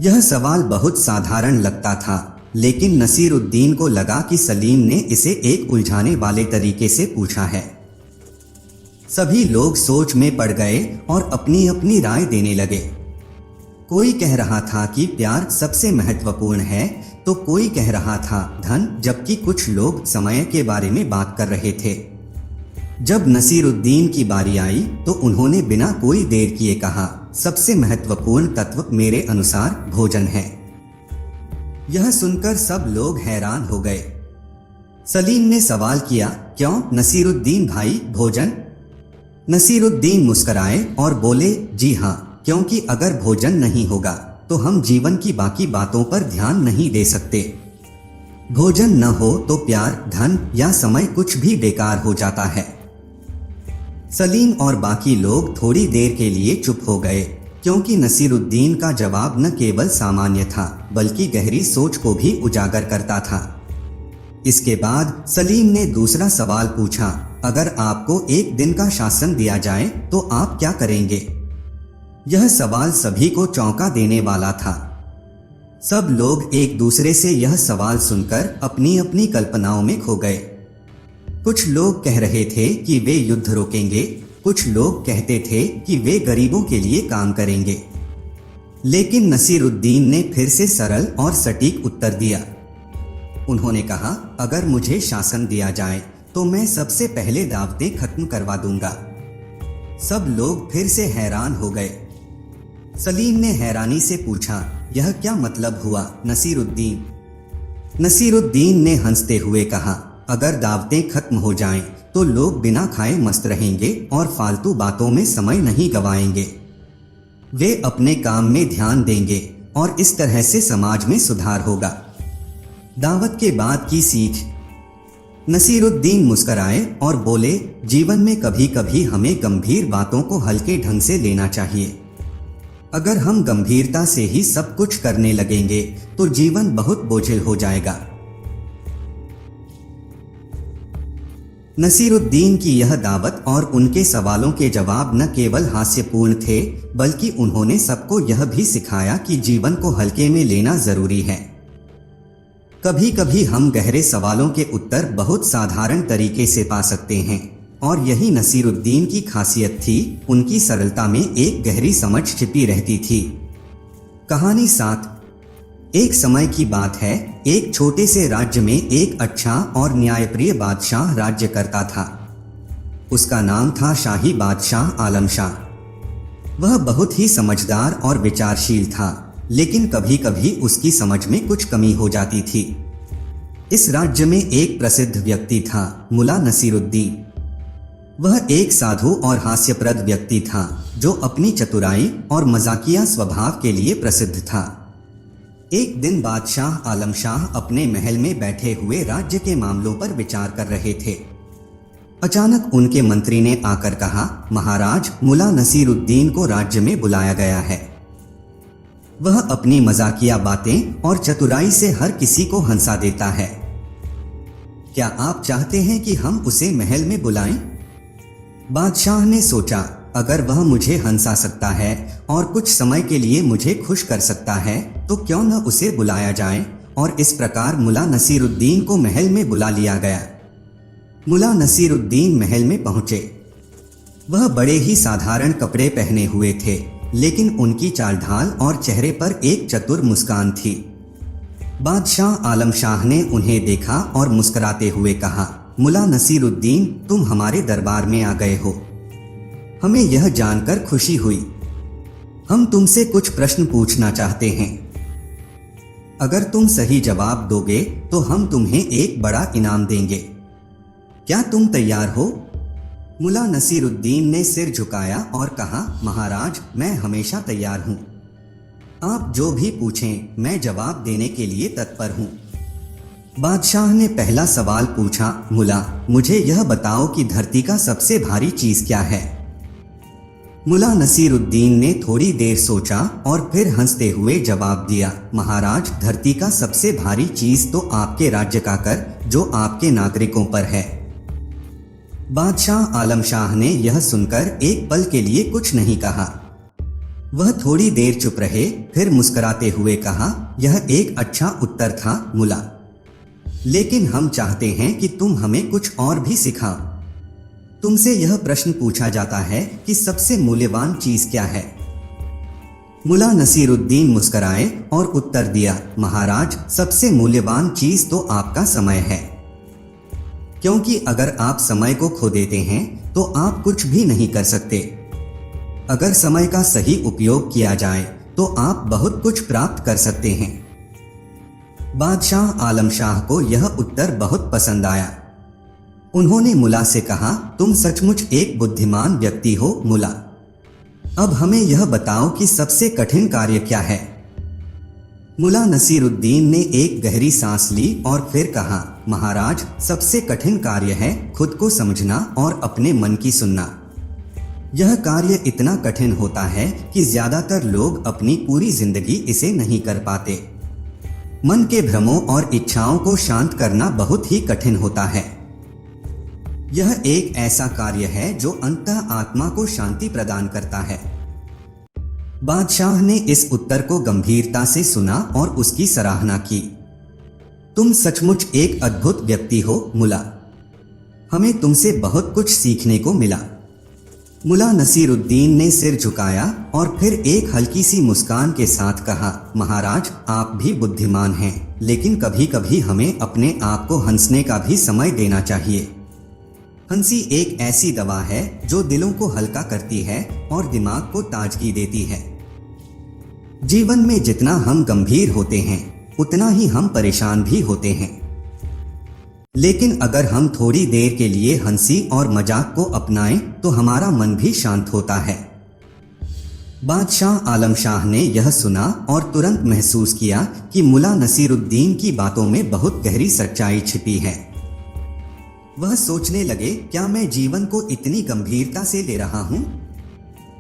यह सवाल बहुत साधारण लगता था, लेकिन नसीरुद्दीन को लगा कि सलीम ने इसे एक उलझाने वाले तरीके से पूछा है। सभी लोग सोच में पड़ गए और अपनी अपनी राय देने लगे। कोई कह रहा था कि प्यार सबसे महत्वपूर्ण है, तो कोई कह रहा था धन, जबकि कुछ लोग समय के बारे में बात कर रहे थे। जब नसीरुद्दीन की बारी आई तो उन्होंने बिना कोई देर किए कहा, सबसे महत्वपूर्ण तत्व मेरे अनुसार भोजन है। यह सुनकर सब लोग हैरान हो गए। सलीम ने सवाल किया, क्यों नसीरुद्दीन भाई, भोजन? नसीरुद्दीन मुस्कुराए और बोले, जी हाँ, क्योंकि अगर भोजन नहीं होगा तो हम जीवन की बाकी बातों पर ध्यान नहीं दे सकते। भोजन न हो तो प्यार, धन या समय कुछ भी बेकार हो जाता है। सलीम और बाकी लोग थोड़ी देर के लिए चुप हो गए, क्योंकि नसीरुद्दीन का जवाब न केवल सामान्य था बल्कि गहरी सोच को भी उजागर करता था। इसके बाद सलीम ने दूसरा सवाल पूछा, अगर आपको एक दिन का शासन दिया जाए तो आप क्या करेंगे? यह सवाल सभी को चौंका देने वाला था। सब लोग एक दूसरे से यह सवाल सुनकर अपनी अपनी कल्पनाओं में खो गए। कुछ लोग कह रहे थे कि वे युद्ध रोकेंगे, कुछ लोग कहते थे कि वे गरीबों के लिए काम करेंगे। लेकिन नसीरुद्दीन ने फिर से सरल और सटीक उत्तर दिया। उन्होंने कहा, अगर मुझे शासन दिया जाए तो मैं सबसे पहले दावतें खत्म करवा दूंगा। सब लोग फिर से हैरान हो गए। सलीम ने हैरानी से पूछा, यह क्या मतलब हुआ नसीरुद्दीन? नसीरुद्दीन ने हंसते हुए कहा, अगर दावतें खत्म हो जाएं तो लोग बिना खाए मस्त रहेंगे और फालतू बातों में समय नहीं गवाएंगे। वे अपने काम में ध्यान देंगे और इस तरह से समाज में सुधार होगा। दावत के बाद की सीख। नसीरुद्दीन मुस्कुराए और बोले, जीवन में कभी कभी हमें गंभीर बातों को हल्के ढंग से लेना चाहिए। अगर हम गंभीरता से ही सब कुछ करने लगेंगे तो जीवन बहुत बोझिल हो जाएगा। नसीरुद्दीन की यह दावत और उनके सवालों के जवाब न केवल हास्यपूर्ण थे बल्कि उन्होंने सबको यह भी सिखाया कि जीवन को हल्के में लेना जरूरी है। कभी कभी हम गहरे सवालों के उत्तर बहुत साधारण तरीके से पा सकते हैं और यही नसीरुद्दीन की खासियत थी। उनकी सरलता में एक गहरी समझ छिपी रहती थी। कहानी 7। एक समय की बात है, एक छोटे से राज्य में एक अच्छा और न्यायप्रिय बादशाह राज्य करता था। उसका नाम था शाही बादशाह आलम शाह। वह बहुत ही समझदार और विचारशील था, लेकिन कभी कभी उसकी समझ में कुछ कमी हो जाती थी। इस राज्य में एक प्रसिद्ध व्यक्ति था, मुल्ला नसीरुद्दीन। वह एक साधु और हास्यप्रद व्यक्ति था जो अपनी चतुराई और मजाकिया स्वभाव के लिए प्रसिद्ध था। एक दिन बादशाह आलम शाह अपने महल में बैठे हुए राज्य के मामलों पर विचार कर रहे थे। अचानक उनके मंत्री ने आकर कहा, महाराज, मुल्ला नसीरुद्दीन को राज्य में बुलाया गया है। वह अपनी मजाकिया बातें और चतुराई से हर किसी को हंसा देता है। क्या आप चाहते हैं कि हम उसे महल में बुलाएं? बादशाह ने सोचा, अगर वह मुझे हंसा सकता है और कुछ समय के लिए मुझे खुश कर सकता है तो क्यों न उसे बुलाया जाए। और इस प्रकार मुल्ला नसीरुद्दीन को महल में बुला लिया गया। मुल्ला नसीरुद्दीन महल में पहुंचे। वह बड़े ही साधारण कपड़े पहने हुए थे, लेकिन उनकी चाल ढाल और चेहरे पर एक चतुर मुस्कान थी। बादशाह आलम शाह ने उन्हें देखा और मुस्कुराते हुए कहा, मुल्ला नसीरुद्दीन, तुम हमारे दरबार में आ गए हो। हमें यह जानकर खुशी हुई। हम तुमसे कुछ प्रश्न पूछना चाहते हैं। अगर तुम सही जवाब दोगे तो हम तुम्हें एक बड़ा इनाम देंगे। क्या तुम तैयार हो? मुल्ला नसीरुद्दीन ने सिर झुकाया और कहा, महाराज, मैं हमेशा तैयार हूँ। आप जो भी पूछें, मैं जवाब देने के लिए तत्पर हूँ। बादशाह ने पहला सवाल पूछा, मुल्ला, मुझे यह बताओ कि धरती का सबसे भारी चीज क्या है? मुल्ला नसीरुद्दीन ने थोड़ी देर सोचा और फिर हंसते हुए जवाब दिया, महाराज, धरती का सबसे भारी चीज तो आपके राज्य का कर जो आपके नागरिकों पर है। बादशाह आलम शाह ने यह सुनकर एक पल के लिए कुछ नहीं कहा। वह थोड़ी देर चुप रहे, फिर मुस्कुराते हुए कहा, यह एक अच्छा उत्तर था मुल्ला, लेकिन हम चाहते हैं कि तुम हमें कुछ और भी सिखाओ। तुमसे यह प्रश्न पूछा जाता है कि सबसे मूल्यवान चीज क्या है? मुल्ला नसीरुद्दीन मुस्कुराए और उत्तर दिया, महाराज, सबसे मूल्यवान चीज तो आपका समय है। क्योंकि अगर आप समय को खो देते हैं तो आप कुछ भी नहीं कर सकते। अगर समय का सही उपयोग किया जाए तो आप बहुत कुछ प्राप्त कर सकते हैं। बादशाह आलम शाह को यह उत्तर बहुत पसंद आया। उन्होंने मुला से कहा, तुम सचमुच एक बुद्धिमान व्यक्ति हो मुला। अब हमें यह बताओ कि सबसे कठिन कार्य क्या है। मुला नसीरुद्दीन ने एक गहरी सांस ली और फिर कहा, महाराज, सबसे कठिन कार्य है खुद को समझना और अपने मन की सुनना। यह कार्य इतना कठिन होता है कि ज्यादातर लोग अपनी पूरी जिंदगी इसे नहीं कर पाते। मन के भ्रमों और इच्छाओं को शांत करना बहुत ही कठिन होता है। यह एक ऐसा कार्य है जो अंततः आत्मा को शांति प्रदान करता है। बादशाह ने इस उत्तर को गंभीरता से सुना और उसकी सराहना की। तुम सचमुच एक अद्भुत व्यक्ति हो मुला। हमें तुमसे बहुत कुछ सीखने को मिला। मुला नसीरुद्दीन ने सिर झुकाया और फिर एक हल्की सी मुस्कान के साथ कहा, महाराज, आप भी बुद्धिमान हैं, लेकिन कभी कभी हमें अपने आप को हंसने का भी समय देना चाहिए। हंसी एक ऐसी दवा है जो दिलों को हल्का करती है और दिमाग को ताजगी देती है। जीवन में जितना हम गंभीर होते हैं उतना ही हम परेशान भी होते हैं, लेकिन अगर हम थोड़ी देर के लिए हंसी और मजाक को अपनाएं तो हमारा मन भी शांत होता है। बादशाह आलम शाह ने यह सुना और तुरंत महसूस किया कि मुला नसीरुद्दीन की बातों में बहुत गहरी सच्चाई छिपी है। वह सोचने लगे, क्या मैं जीवन को इतनी गंभीरता से ले रहा हूं?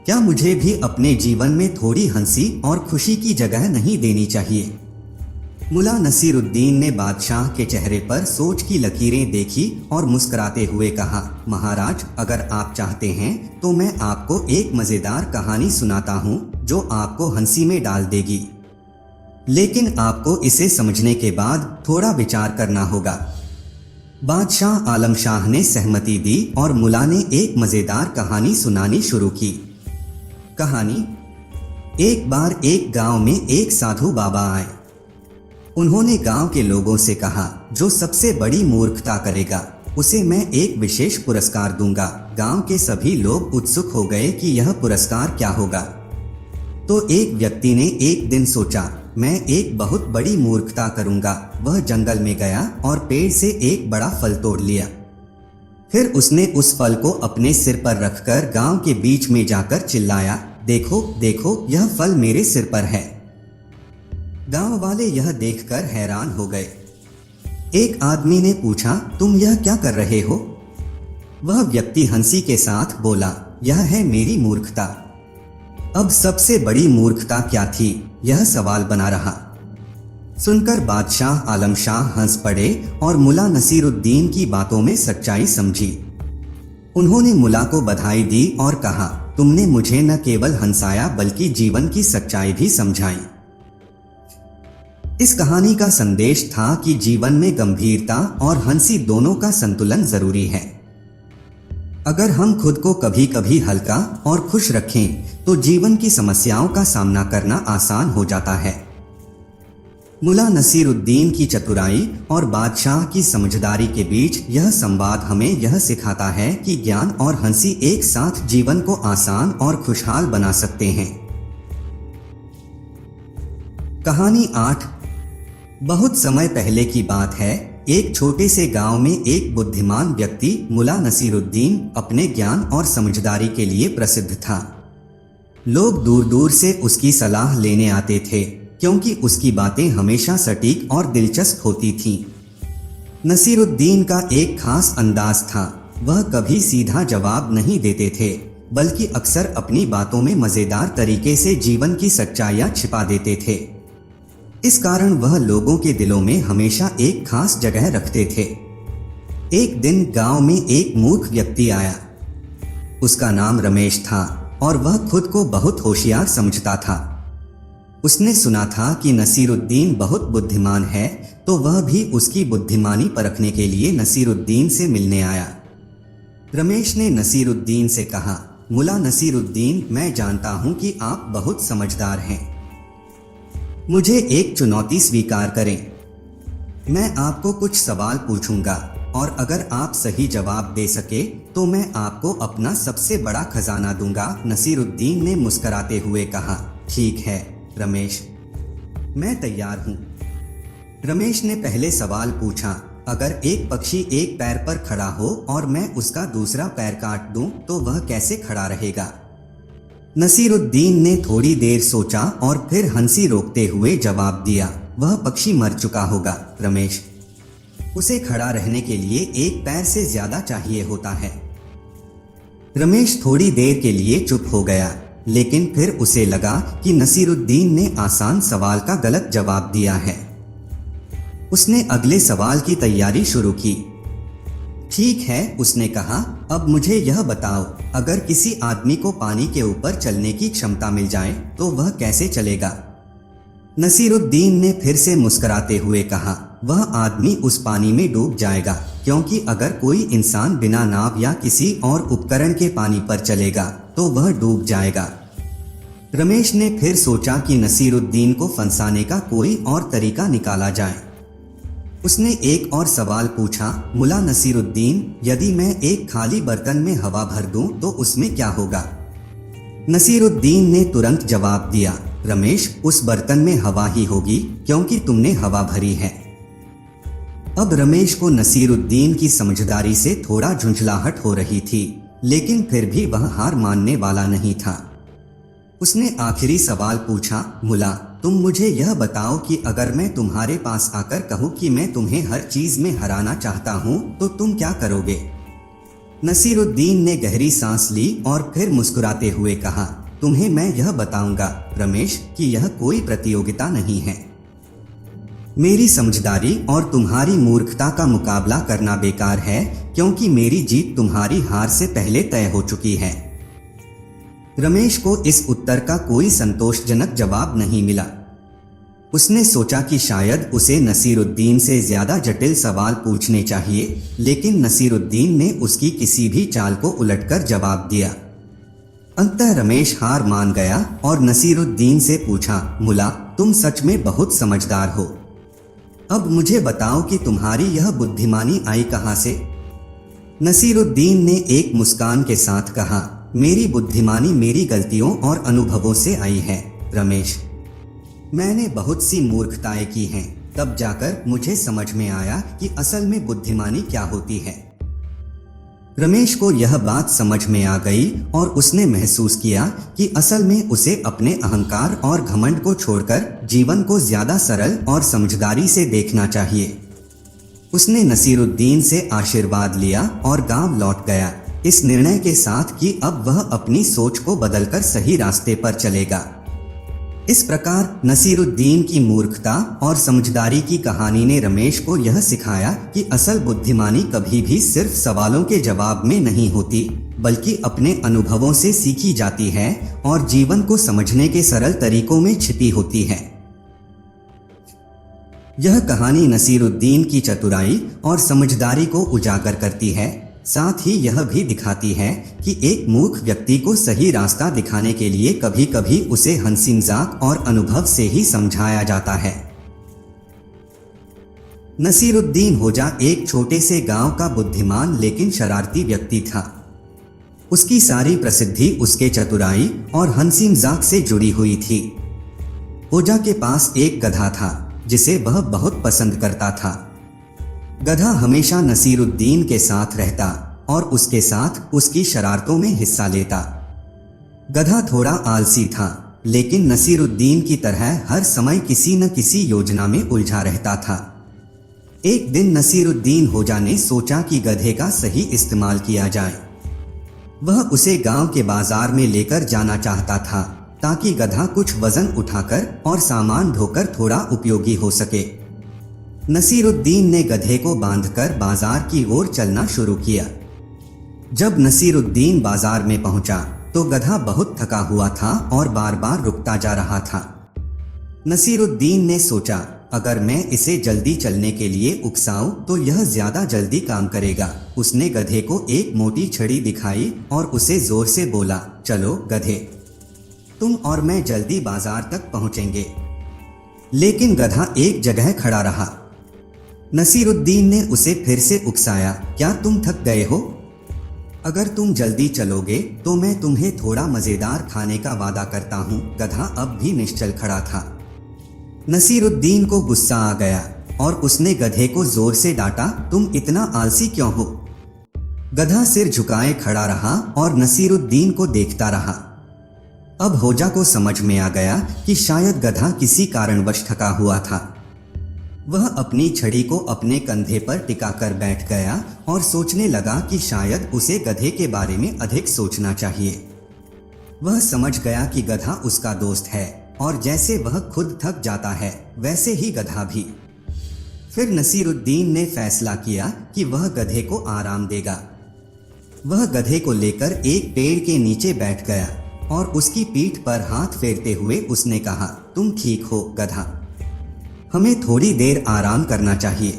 क्या मुझे भी अपने जीवन में थोड़ी हंसी और खुशी की जगह नहीं देनी चाहिए? मुला नसीरुद्दीन ने बादशाह के चेहरे पर सोच की लकीरें देखी और मुस्कुराते हुए कहा, महाराज, अगर आप चाहते हैं तो मैं आपको एक मजेदार कहानी सुनाता हूं जो आपको हंसी में डाल देगी, लेकिन आपको इसे समझने के बाद थोड़ा विचार करना होगा। बादशाह आलम शाह ने सहमति दी और मुला ने एक मजेदार कहानी सुनानी शुरू की। कहानी। एक बार एक गांव में एक साधु बाबा आए। उन्होंने गांव के लोगों से कहा, जो सबसे बड़ी मूर्खता करेगा उसे मैं एक विशेष पुरस्कार दूंगा। गांव के सभी लोग उत्सुक हो गए कि यह पुरस्कार क्या होगा। तो एक व्यक्ति ने एक दिन सोचा, मैं एक बहुत बड़ी मूर्खता करूंगा। वह जंगल में गया और पेड़ से एक बड़ा फल तोड़ लिया। फिर उसने उस फल को अपने सिर पर रखकर गांव के बीच में जाकर चिल्लाया, देखो देखो, यह फल मेरे सिर पर है। गांव वाले यह देखकर हैरान हो गए। एक आदमी ने पूछा, तुम यह क्या कर रहे हो? वह व्यक्ति हंसी के साथ बोला, यह है मेरी मूर्खता। अब सबसे बड़ी मूर्खता क्या थी, यह सवाल बना रहा। सुनकर बादशाह आलम शाह हंस पड़े और मुला नसीरुद्दीन की बातों में सच्चाई समझी। उन्होंने मुला को बधाई दी और कहा, तुमने मुझे न केवल हंसाया बल्कि जीवन की सच्चाई भी समझाई। इस कहानी का संदेश था कि जीवन में गंभीरता और हंसी दोनों का संतुलन जरूरी है। अगर हम खुद को कभी कभी हल्का और खुश रखें तो जीवन की समस्याओं का सामना करना आसान हो जाता है। मुला नसीरुद्दीन की चतुराई और बादशाह की समझदारी के बीच यह संवाद हमें यह सिखाता है कि ज्ञान और हंसी एक साथ जीवन को आसान और खुशहाल बना सकते हैं। कहानी 8। बहुत समय पहले की बात है। एक छोटे से गांव में एक बुद्धिमान व्यक्ति मुला नसीरुद्दीन अपने ज्ञान और समझदारी के लिए प्रसिद्ध था। लोग दूर दूर से उसकी सलाह लेने आते थे क्योंकि उसकी बातें हमेशा सटीक और दिलचस्प होती थीं। नसीरुद्दीन का एक खास अंदाज था। वह कभी सीधा जवाब नहीं देते थे बल्कि अक्सर अपनी बातों में मजेदार तरीके से जीवन की सच्चाइयां छिपा देते थे। इस कारण वह लोगों के दिलों में हमेशा एक खास जगह रखते थे। एक दिन गांव में एक मूर्ख व्यक्ति आया। उसका नाम रमेश था और वह खुद को बहुत होशियार समझता था। उसने सुना था कि नसीरुद्दीन बहुत बुद्धिमान है, तो वह भी उसकी बुद्धिमानी परखने के लिए नसीरुद्दीन से मिलने आया। रमेश ने नसीरुद्दीन से कहा, मुला नसीरुद्दीन, मैं जानता हूं कि आप बहुत समझदार हैं। मुझे एक चुनौती स्वीकार करें। मैं आपको कुछ सवाल पूछूंगा और अगर आप सही जवाब दे सके तो मैं आपको अपना सबसे बड़ा खजाना दूंगा। नसीरुद्दीन ने मुस्कुराते हुए कहा, ठीक है रमेश, मैं तैयार हूं। रमेश ने पहले सवाल पूछा, अगर एक पक्षी एक पैर पर खड़ा हो और मैं उसका दूसरा पैर काट दूं तो वह कैसे खड़ा रहेगा? नसीरुद्दीन ने थोड़ी देर सोचा और फिर हंसी रोकते हुए जवाब दिया, वह पक्षी मर चुका होगा रमेश। उसे खड़ा रहने के लिए एक पैर से ज्यादा चाहिए होता है। रमेश थोड़ी देर के लिए चुप हो गया, लेकिन फिर उसे लगा कि नसीरुद्दीन ने आसान सवाल का गलत जवाब दिया है। उसने अगले सवाल की तैयारी शुरू की। ठीक है, उसने कहा, अब मुझे यह बताओ, अगर किसी आदमी को पानी के ऊपर चलने की क्षमता मिल जाए तो वह कैसे चलेगा? नसीरुद्दीन ने फिर से मुस्कुराते हुए कहा, वह आदमी उस पानी में डूब जाएगा, क्योंकि अगर कोई इंसान बिना नाव या किसी और उपकरण के पानी पर चलेगा तो वह डूब जाएगा। रमेश ने फिर सोचा कि नसीरुद्दीन को फंसाने का कोई और तरीका निकाला जाए। उसने एक और सवाल पूछा, मुल्ला नसीरुद्दीन, यदि मैं एक खाली बर्तन में हवा भर दूं तो उसमें क्या होगा? नसीरुद्दीन ने तुरंत जवाब दिया, रमेश, उस बर्तन में हवा ही होगी, क्योंकि तुमने हवा भरी है। अब रमेश को नसीरुद्दीन की समझदारी से थोड़ा झुंझलाहट हो रही थी, लेकिन फिर भी वह हार मानने वाला नहीं था। उसने आखिरी सवाल पूछा, मुल्ला, तुम मुझे यह बताओ कि अगर मैं तुम्हारे पास आकर कहूँ कि मैं तुम्हें हर चीज में हराना चाहता हूँ तो तुम क्या करोगे? नसीरुद्दीन ने गहरी सांस ली और फिर मुस्कुराते हुए कहा, तुम्हें मैं यह बताऊंगा रमेश कि यह कोई प्रतियोगिता नहीं है। मेरी समझदारी और तुम्हारी मूर्खता का मुकाबला करना बेकार है, क्योंकि मेरी जीत तुम्हारी हार से पहले तय हो चुकी है। रमेश को इस उत्तर का कोई संतोषजनक जवाब नहीं मिला। उसने सोचा कि शायद उसे नसीरुद्दीन से ज्यादा जटिल सवाल पूछने चाहिए, लेकिन नसीरुद्दीन ने उसकी किसी भी चाल को उलटकर जवाब दिया। अंततः रमेश हार मान गया और नसीरुद्दीन से पूछा, मुल्ला, तुम सच में बहुत समझदार हो। अब मुझे बताओ कि तुम्हारी यह बुद्धिमानी आई कहां से? नसीरुद्दीन ने एक मुस्कान के साथ कहा, मेरी बुद्धिमानी मेरी गलतियों और अनुभवों से आई है रमेश। मैंने बहुत सी मूर्खताएं की हैं, तब जाकर मुझे समझ में आया कि असल में बुद्धिमानी क्या होती है। रमेश को यह बात समझ में आ गई और उसने महसूस किया कि असल में उसे अपने अहंकार और घमंड को छोड़कर जीवन को ज्यादा सरल और समझदारी से देखना चाहिए। उसने नसीरुद्दीन से आशीर्वाद लिया और गांव लौट गया, इस निर्णय के साथ कि अब वह अपनी सोच को बदलकर सही रास्ते पर चलेगा। इस प्रकार नसीरुद्दीन की मूर्खता और समझदारी की कहानी ने रमेश को यह सिखाया कि असल बुद्धिमानी कभी भी सिर्फ सवालों के जवाब में नहीं होती, बल्कि अपने अनुभवों से सीखी जाती है और जीवन को समझने के सरल तरीकों में छिपी होती है। यह कहानी नसीरुद्दीन की चतुराई और समझदारी को उजागर करती है, साथ ही यह भी दिखाती है कि एक मूर्ख व्यक्ति को सही रास्ता दिखाने के लिए कभी कभी उसे हंसी मजाक और अनुभव से ही समझाया जाता है। नसीरुद्दीन होजा एक छोटे से गांव का बुद्धिमान लेकिन शरारती व्यक्ति था। उसकी सारी प्रसिद्धि उसके चतुराई और हंसी मजाक से जुड़ी हुई थी। होजा के पास एक गधा था जिसे वह बहुत पसंद करता था। गधा हमेशा नसीरुद्दीन के साथ रहता और उसके साथ उसकी शरारतों में हिस्सा लेता। गधा थोड़ा आलसी था, लेकिन नसीरुद्दीन की तरह हर समय किसी न किसी योजना में उलझा रहता था। एक दिन नसीरुद्दीन होजा ने सोचा कि गधे का सही इस्तेमाल किया जाए। वह उसे गांव के बाजार में लेकर जाना चाहता था, ताकि गधा कुछ वजन उठाकर और सामान ढोकर थोड़ा उपयोगी हो सके। नसीरुद्दीन ने गधे को बांधकर बाजार की ओर चलना शुरू किया। जब नसीरुद्दीन बाजार में पहुंचा तो गधा बहुत थका हुआ था और बार बार रुकता जा रहा था। नसीरुद्दीन ने सोचा, अगर मैं इसे जल्दी चलने के लिए उकसाऊं तो यह ज्यादा जल्दी काम करेगा। उसने गधे को एक मोटी छड़ी दिखाई और उसे जोर से बोला, चलो गधे, तुम और मैं जल्दी बाजार तक पहुंचेंगे। लेकिन गधा एक जगह खड़ा रहा। नसीरुद्दीन ने उसे फिर से उकसाया, क्या तुम थक गए हो? अगर तुम जल्दी चलोगे तो मैं तुम्हें थोड़ा मजेदार खाने का वादा करता हूँ। गधा अब भी निश्चल खड़ा था। नसीरुद्दीन को गुस्सा आ गया और उसने गधे को जोर से डांटा, तुम इतना आलसी क्यों हो? गधा सिर झुकाए खड़ा रहा और नसीरुद्दीन को देखता रहा। अब होजा को समझ में आ गया कि शायद गधा किसी कारणवश थका हुआ था। वह अपनी छड़ी को अपने कंधे पर टिकाकर बैठ गया और सोचने लगा कि शायद उसे गधे के बारे में अधिक सोचना चाहिए। वह समझ गया कि गधा उसका दोस्त है और जैसे वह खुद थक जाता है वैसे ही गधा भी। फिर नसीरुद्दीन ने फैसला किया कि वह गधे को आराम देगा। वह गधे को लेकर एक पेड़ के नीचे बैठ गया और उसकी पीठ पर हाथ फेरते हुए उसने कहा, तुम ठीक हो गधा, हमें थोड़ी देर आराम करना चाहिए।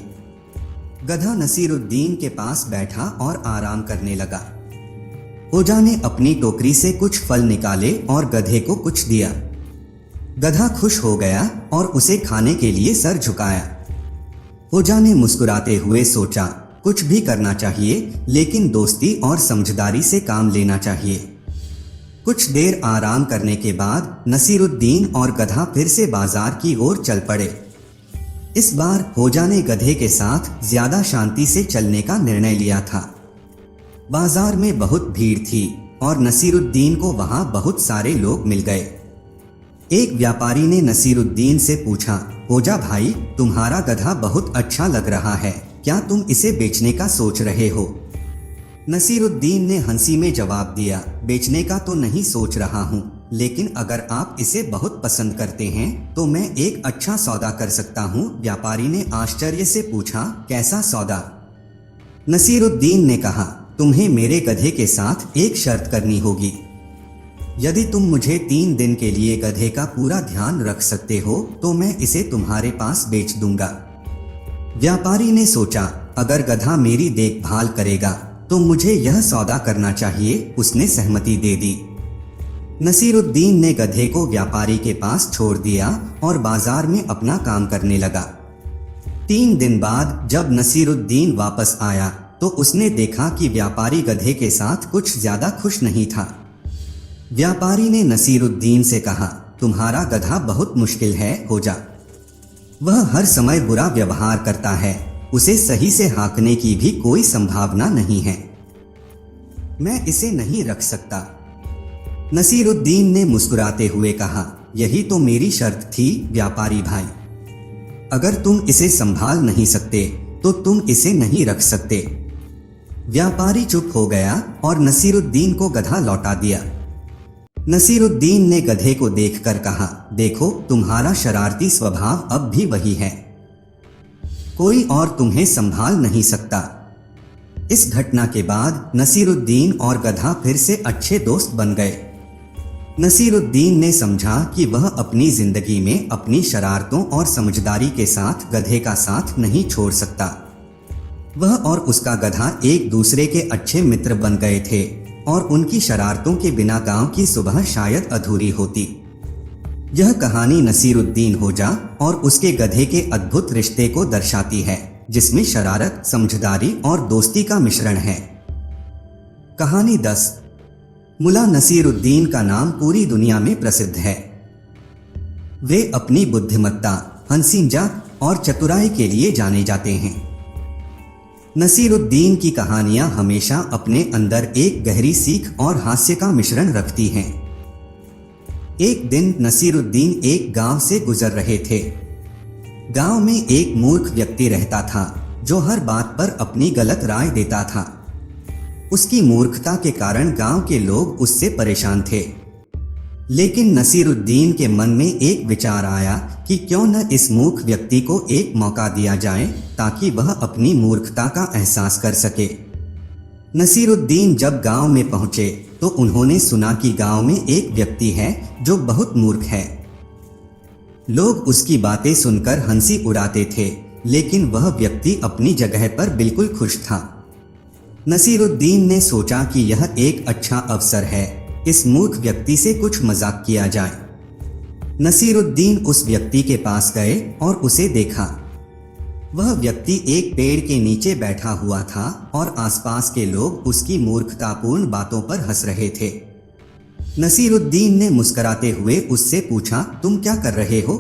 गधा नसीरुद्दीन के पास बैठा और आराम करने लगा। होजा ने अपनी टोकरी से कुछ फल निकाले और गधे को कुछ दिया। गधा खुश हो गया और उसे खाने के लिए सर झुकाया। होजा ने मुस्कुराते हुए सोचा, कुछ भी करना चाहिए लेकिन दोस्ती और समझदारी से काम लेना चाहिए। कुछ देर आराम करने के बाद नसीरुद्दीन और गधा फिर से बाजार की ओर चल पड़े। इस बार होजा ने गधे के साथ ज्यादा शांति से चलने का निर्णय लिया था। बाजार में बहुत भीड़ थी और नसीरुद्दीन को वहां बहुत सारे लोग मिल गए। एक व्यापारी ने नसीरुद्दीन से पूछा, होजा भाई, तुम्हारा गधा बहुत अच्छा लग रहा है, क्या तुम इसे बेचने का सोच रहे हो? नसीरुद्दीन ने हंसी में जवाब दिया, बेचने का तो नहीं सोच रहा हूँ, लेकिन अगर आप इसे बहुत पसंद करते हैं तो मैं एक अच्छा सौदा कर सकता हूँ। व्यापारी ने आश्चर्य से पूछा, कैसा सौदा? नसीरुद्दीन ने कहा, तुम्हें मेरे गधे के साथ एक शर्त करनी होगी। यदि तुम मुझे 3 दिन के लिए गधे का पूरा ध्यान रख सकते हो तो मैं इसे तुम्हारे पास बेच दूंगा। व्यापारी ने सोचा, अगर गधा मेरी देखभाल करेगा तो मुझे यह सौदा करना चाहिए। उसने सहमति दे दी। नसीरुद्दीन ने गधे को व्यापारी के पास छोड़ दिया और बाजार में अपना काम करने लगा। 3 दिन बाद जब नसीरुद्दीन वापस आया तो उसने देखा कि व्यापारी गधे के साथ कुछ ज्यादा खुश नहीं था। व्यापारी ने नसीरुद्दीन से कहा, तुम्हारा गधा बहुत मुश्किल है होजा, वह हर समय बुरा व्यवहार करता है, उसे सही से हाँकने की भी कोई संभावना नहीं है, मैं इसे नहीं रख सकता। नसीरुद्दीन ने मुस्कुराते हुए कहा, यही तो मेरी शर्त थी व्यापारी भाई, अगर तुम इसे संभाल नहीं सकते तो तुम इसे नहीं रख सकते। व्यापारी चुप हो गया और नसीरुद्दीन को गधा लौटा दिया। नसीरुद्दीन ने गधे को देखकर कहा, देखो तुम्हारा शरारती स्वभाव अब भी वही है, कोई और तुम्हें संभाल नहीं सकता। इस घटना के बाद नसीरुद्दीन और गधा फिर से अच्छे दोस्त बन गए। नसीरुद्दीन ने समझा कि वह अपनी जिंदगी में अपनी शरारतों और समझदारी के साथ गधे का साथ नहीं छोड़ सकता। वह और उसका गधा एक दूसरे के अच्छे मित्र बन गए थे और उनकी शरारतों के बिना गांव की सुबह शायद अधूरी होती। यह कहानी नसीरुद्दीन होजा और उसके गधे के अद्भुत रिश्ते को दर्शाती है, जिसमें शरारत, समझदारी और दोस्ती का मिश्रण है। कहानी 10। मुल्ला नसीरुद्दीन का नाम पूरी दुनिया में प्रसिद्ध है। वे अपनी बुद्धिमत्ता, हंसीमजा और चतुराई के लिए जाने जाते हैं। नसीरुद्दीन की कहानियां हमेशा अपने अंदर एक गहरी सीख और हास्य का मिश्रण रखती हैं। एक दिन नसीरुद्दीन एक गांव से गुजर रहे थे। गांव में एक मूर्ख व्यक्ति रहता था जो हर बात पर अपनी गलत राय देता था। उसकी मूर्खता के कारण गांव के लोग उससे परेशान थे। लेकिन नसीरुद्दीन के मन में एक विचार आया कि क्यों न इस मूर्ख व्यक्ति को एक मौका दिया जाए ताकि वह अपनी मूर्खता का एहसास कर सके। नसीरुद्दीन जब गांव में पहुंचे तो उन्होंने सुना कि गांव में एक व्यक्ति है जो बहुत मूर्ख है। लोग उसकी बातें सुनकर हंसी उड़ाते थे, लेकिन वह व्यक्ति अपनी जगह पर बिल्कुल खुश था। नसीरुद्दीन ने सोचा कि यह एक अच्छा अवसर है, इस मूर्ख व्यक्ति से कुछ मजाक किया जाए। नसीरुद्दीन उस व्यक्ति के पास गए और उसे देखा। वह व्यक्ति एक पेड़ के नीचे बैठा हुआ था और आसपास के लोग उसकी मूर्खतापूर्ण बातों पर हंस रहे थे। नसीरुद्दीन ने मुस्कुराते हुए उससे पूछा, तुम क्या कर रहे हो?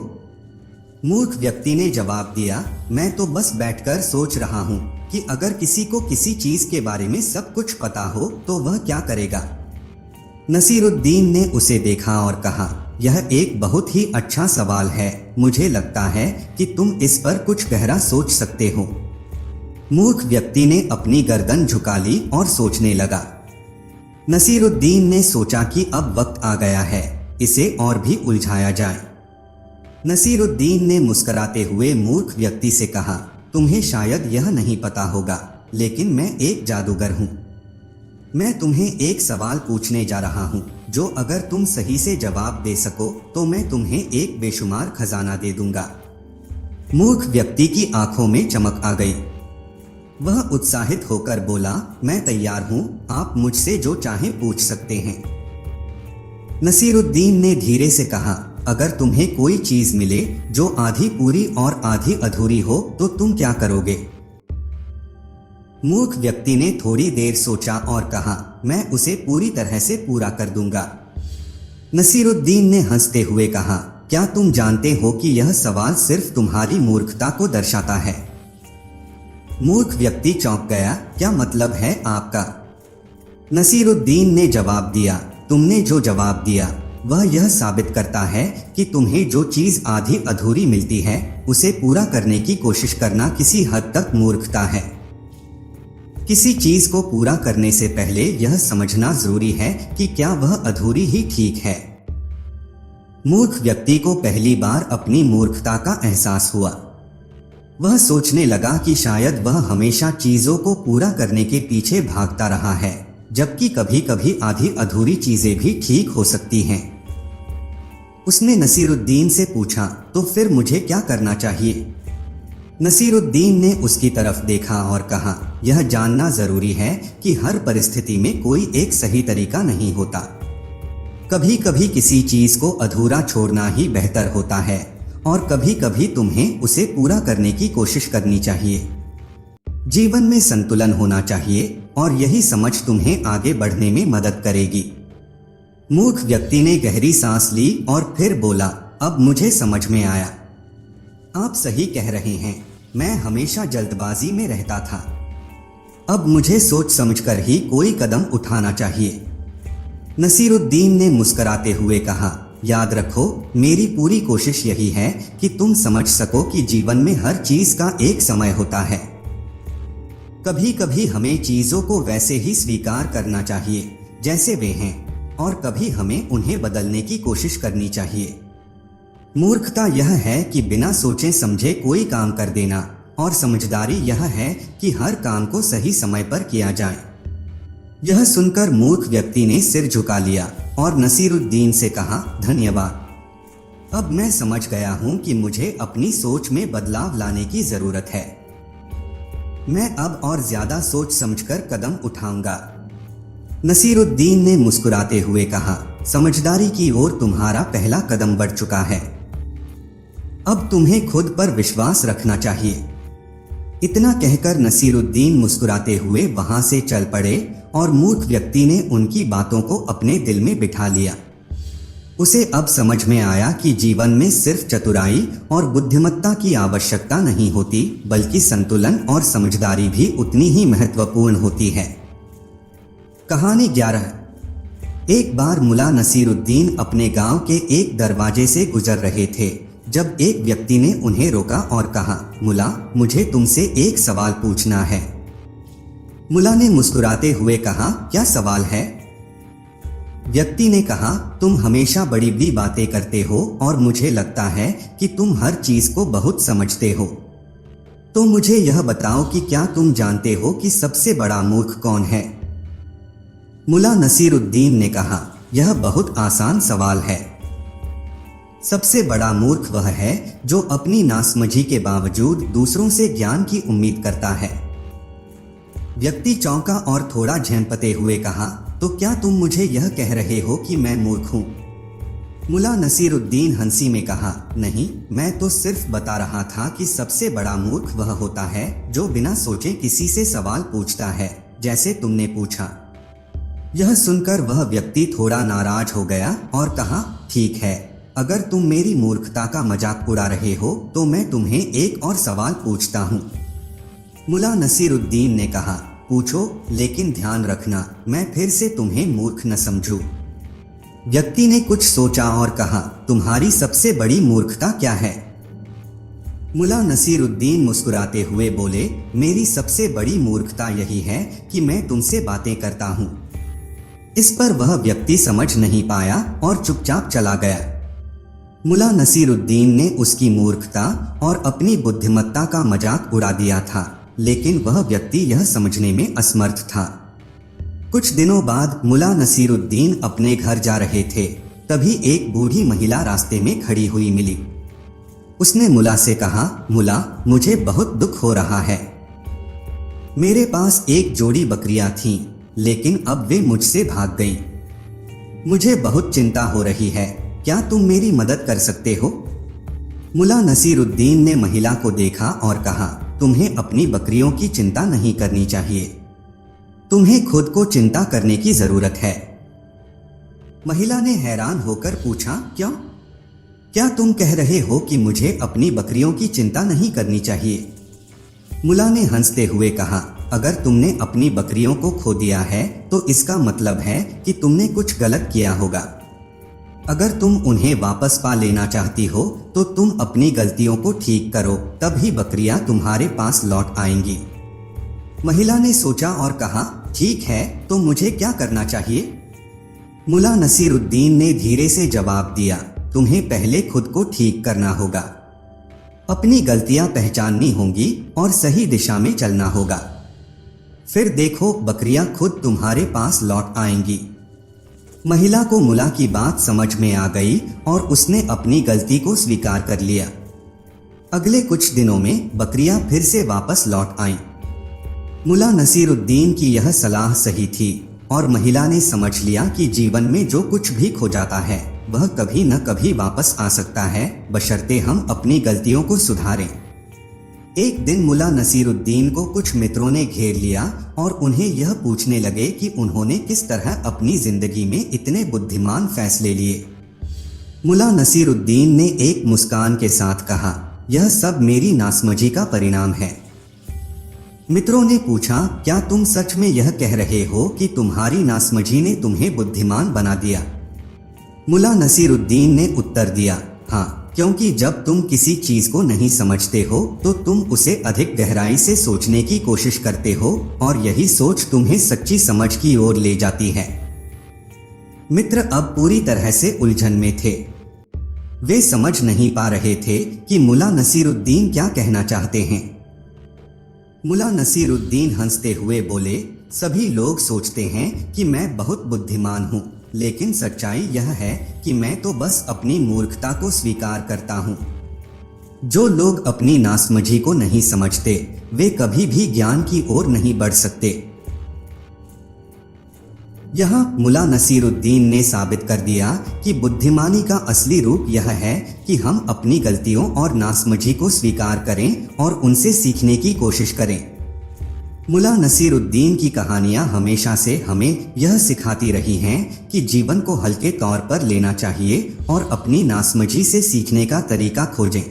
मूर्ख व्यक्ति ने जवाब दिया, मैं तो बस बैठकर सोच रहा हूँ कि अगर किसी को किसी चीज के बारे में सब कुछ पता हो तो वह क्या करेगा। नसीरुद्दीन ने उसे देखा और कहा, यह एक बहुत ही अच्छा सवाल है, मुझे लगता है कि तुम इस पर कुछ गहरा सोच सकते हो। मूर्ख व्यक्ति ने अपनी गर्दन झुका ली और सोचने लगा। नसीरुद्दीन ने सोचा कि अब वक्त आ गया है, इसे और भी उलझाया जाए। नसीरुद्दीन ने मुस्कुराते हुए मूर्ख व्यक्ति से कहा, तुम्हें शायद यह नहीं पता होगा, लेकिन मैं एक जादूगर हूँ। मैं तुम्हें एक सवाल पूछने जा रहा हूँ, जो अगर तुम सही से जवाब दे सको तो मैं तुम्हें एक बेशुमार खजाना दे दूंगा। मूर्ख व्यक्ति की आंखों में चमक आ गई। वह उत्साहित होकर बोला, मैं तैयार हूँ, आप मुझसे जो चाहें पूछ सकते हैं। नसीरुद्दीन ने धीरे से कहा, अगर तुम्हें कोई चीज मिले जो आधी पूरी और आधी अधूरी हो तो तुम क्या करोगे। मूर्ख व्यक्ति ने थोड़ी देर सोचा और कहा, मैं उसे पूरी तरह से पूरा कर दूंगा। नसीरुद्दीन ने हंसते हुए कहा, क्या तुम जानते हो कि यह सवाल सिर्फ तुम्हारी मूर्खता को दर्शाता है। मूर्ख व्यक्ति चौंक गया, क्या मतलब है आपका। नसीरुद्दीन ने जवाब दिया, तुमने जो जवाब दिया वह यह साबित करता है कि तुम्हें जो चीज आधी अधूरी मिलती है उसे पूरा करने की कोशिश करना किसी हद तक मूर्खता है। किसी चीज को पूरा करने से पहले यह समझना जरूरी है कि क्या वह अधूरी ही ठीक है। मूर्ख व्यक्ति को पहली बार अपनी मूर्खता का एहसास हुआ। वह सोचने लगा कि शायद वह हमेशा चीजों को पूरा करने के पीछे भागता रहा है, जबकि कभी कभी आधी अधूरी चीजें भी ठीक हो सकती हैं। उसने नसीरुद्दीन से पूछा, तो फिर मुझे क्या करना चाहिए। नसीरुद्दीन ने उसकी तरफ देखा और कहा, यह जानना जरूरी है कि हर परिस्थिति में कोई एक सही तरीका नहीं होता। कभी कभी किसी चीज को अधूरा छोड़ना ही बेहतर होता है और कभी कभी तुम्हें उसे पूरा करने की कोशिश करनी चाहिए। जीवन में संतुलन होना चाहिए और यही समझ तुम्हें आगे बढ़ने में मदद करेगी। मूर्ख व्यक्ति ने गहरी सांस ली और फिर बोला, अब मुझे समझ में आया। आप सही कह रहे हैं, मैं हमेशा जल्दबाजी में रहता था। अब मुझे सोच समझकर ही कोई कदम उठाना चाहिए। नसीरुद्दीन ने मुस्कुराते हुए कहा, याद रखो, मेरी पूरी कोशिश यही है कि तुम समझ सको कि जीवन में हर चीज का एक समय होता है। कभी कभी हमें चीजों को वैसे ही स्वीकार करना चाहिए जैसे वे हैं और कभी हमें उन्हें बदलने की कोशिश करनी चाहिए। मूर्खता यह है कि बिना सोचे समझे कोई काम कर देना और समझदारी यह है कि हर काम को सही समय पर किया जाए। यह सुनकर मूर्ख व्यक्ति ने सिर झुका लिया और नसीरुद्दीन से कहा, धन्यवाद। अब मैं समझ गया हूं कि मुझे अपनी सोच में बदलाव लाने की जरूरत है। मैं अब और ज्यादा सोच समझकर कदम उठाऊंगा। नसीरुद्दीन ने मुस्कुराते हुए कहा, समझदारी की ओर तुम्हारा पहला कदम बढ़ चुका है। अब तुम्हें खुद पर विश्वास रखना चाहिए। इतना कहकर नसीरुद्दीन मुस्कुराते हुए वहां से चल पड़े और मूर्ख व्यक्ति ने उनकी बातों को अपने दिल में बिठा लिया। उसे अब समझ में आया कि जीवन में सिर्फ चतुराई और बुद्धिमत्ता की आवश्यकता नहीं होती, बल्कि संतुलन और समझदारी भी उतनी ही महत्वपूर्ण होती है। कहानी 11। एक बार मुल्ला नसीरुद्दीन अपने गांव के एक दरवाजे से गुजर रहे थे जब एक व्यक्ति ने उन्हें रोका और कहा, मुल्ला, मुझे तुमसे एक सवाल पूछना है। मुल्ला ने मुस्कुराते हुए कहा, क्या सवाल है। व्यक्ति ने कहा, तुम हमेशा बड़ी बड़ी बातें करते हो और मुझे लगता है कि तुम हर चीज को बहुत समझते हो। तो मुझे यह बताओ कि क्या तुम जानते हो कि सबसे बड़ा मूर्ख कौन है। मुल्ला नसीरुद्दीन ने कहा, यह बहुत आसान सवाल है। सबसे बड़ा मूर्ख वह है जो अपनी नासमझी के बावजूद दूसरों से ज्ञान की उम्मीद करता है। व्यक्ति चौंका और थोड़ा झेंपते हुए कहा, तो क्या तुम मुझे यह कह रहे हो कि मैं मूर्ख हूँ। मुल्ला नसीरुद्दीन हंसी में कहा, नहीं, मैं तो सिर्फ बता रहा था कि सबसे बड़ा मूर्ख वह होता है जो बिना सोचे किसी से सवाल पूछता है, जैसे तुमने पूछा। यह सुनकर वह व्यक्ति थोड़ा नाराज हो गया और कहा, ठीक है, अगर तुम मेरी मूर्खता का मजाक उड़ा रहे हो तो मैं तुम्हें एक और सवाल पूछता हूँ। मुल्ला नसीरुद्दीन ने कहा, पूछो, लेकिन ध्यान रखना मैं फिर से तुम्हें मूर्ख न समझूं। व्यक्ति ने कुछ सोचा और कहा, तुम्हारी सबसे बड़ी मूर्खता क्या है? मुल्ला नसीरुद्दीन मुस्कुराते हुए बोले, मेरी सबसे बड़ी मूर्खता यही है कि मैं तुमसे बातें करता हूँ। इस पर वह व्यक्ति समझ नहीं पाया और चुपचाप चला गया। मुल्ला नसीरुद्दीन ने उसकी मूर्खता और अपनी बुद्धिमत्ता का मजाक उड़ा दिया था, लेकिन वह व्यक्ति यह समझने में असमर्थ था। कुछ दिनों बाद मुल्ला नसीरुद्दीन अपने घर जा रहे थे, तभी एक बूढ़ी महिला रास्ते में खड़ी हुई मिली। उसने मुल्ला से कहा, मुल्ला, मुझे बहुत दुख हो रहा है। मेरे पास एक जोड़ी बकरियां थीं, लेकिन अब वे मुझसे भाग गईं। मुझे बहुत चिंता हो रही है, क्या तुम मेरी मदद कर सकते हो? मुल्ला नसीरुद्दीन ने महिला को देखा और कहा, तुम्हें अपनी बकरियों की चिंता नहीं करनी चाहिए, तुम्हें खुद को चिंता करने की जरूरत है। महिला ने हैरान होकर पूछा, क्यों? क्या तुम कह रहे हो कि मुझे अपनी बकरियों की चिंता नहीं करनी चाहिए? मुल्ला ने हंसते हुए कहा, अगर तुमने अपनी बकरियों को खो दिया है तो इसका मतलब है कि तुमने कुछ गलत किया होगा। अगर तुम उन्हें वापस पा लेना चाहती हो तो तुम अपनी गलतियों को ठीक करो, तभी बकरियां तुम्हारे पास लौट आएंगी। महिला ने सोचा और कहा, ठीक है, तो मुझे क्या करना चाहिए? मुल्ला नसीरुद्दीन ने धीरे से जवाब दिया, तुम्हें पहले खुद को ठीक करना होगा, अपनी गलतियां पहचाननी होंगी और सही दिशा में चलना होगा। फिर देखो, बकरियां खुद तुम्हारे पास लौट आएंगी। महिला को मुल्ला की बात समझ में आ गई और उसने अपनी गलती को स्वीकार कर लिया। अगले कुछ दिनों में बकरियां फिर से वापस लौट आईं। मुल्ला नसीरुद्दीन की यह सलाह सही थी और महिला ने समझ लिया कि जीवन में जो कुछ भी खो जाता है वह कभी न कभी वापस आ सकता है, बशर्ते हम अपनी गलतियों को सुधारें। एक दिन मुल्ला नसीरुद्दीन को कुछ मित्रों ने घेर लिया और उन्हें यह पूछने लगे कि उन्होंने किस तरह अपनी जिंदगी में इतने बुद्धिमान फैसले लिए। मुल्ला नसीरुद्दीन ने एक मुस्कान के साथ कहा, यह सब मेरी नासमझी का परिणाम है। मित्रों ने पूछा, क्या तुम सच में यह कह रहे हो कि तुम्हारी नासमझी ने तुम्हें बुद्धिमान बना दिया? मुल्ला नसीरुद्दीन ने उत्तर दिया, हाँ, क्योंकि जब तुम किसी चीज को नहीं समझते हो तो तुम उसे अधिक गहराई से सोचने की कोशिश करते हो और यही सोच तुम्हें सच्ची समझ की ओर ले जाती है। मित्र अब पूरी तरह से उलझन में थे। वे समझ नहीं पा रहे थे कि मुल्ला नसीरुद्दीन क्या कहना चाहते हैं। मुल्ला नसीरुद्दीन हंसते हुए बोले, सभी लोग सोचते हैं कि मैं बहुत बुद्धिमान हूँ, लेकिन सच्चाई यह है कि मैं तो बस अपनी मूर्खता को स्वीकार करता हूँ। जो लोग अपनी नासमझी को नहीं समझते वे कभी भी ज्ञान की ओर नहीं बढ़ सकते। यहाँ मुल्ला नसीरुद्दीन ने साबित कर दिया कि बुद्धिमानी का असली रूप यह है कि हम अपनी गलतियों और नासमझी को स्वीकार करें और उनसे सीखने की कोशिश करें। मुल्ला नसीरुद्दीन की कहानियां हमेशा से हमें यह सिखाती रही हैं कि जीवन को हल्के तौर पर लेना चाहिए और अपनी नासमझी से सीखने का तरीका खोजें।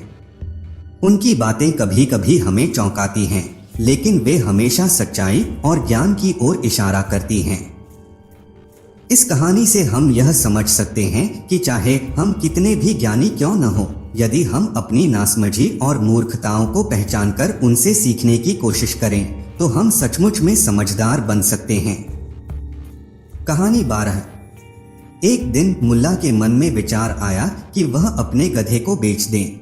उनकी बातें कभी कभी हमें चौंकाती हैं, लेकिन वे हमेशा सच्चाई और ज्ञान की ओर इशारा करती हैं। इस कहानी से हम यह समझ सकते हैं कि चाहे हम कितने भी ज्ञानी क्यों न हो, यदि हम अपनी नासमझी और मूर्खताओं को पहचानकर उनसे सीखने की कोशिश करें तो हम सचमुच में समझदार बन सकते हैं। कहानी 12। एक दिन मुल्ला के मन में विचार आया कि वह अपने गधे को बेच दें।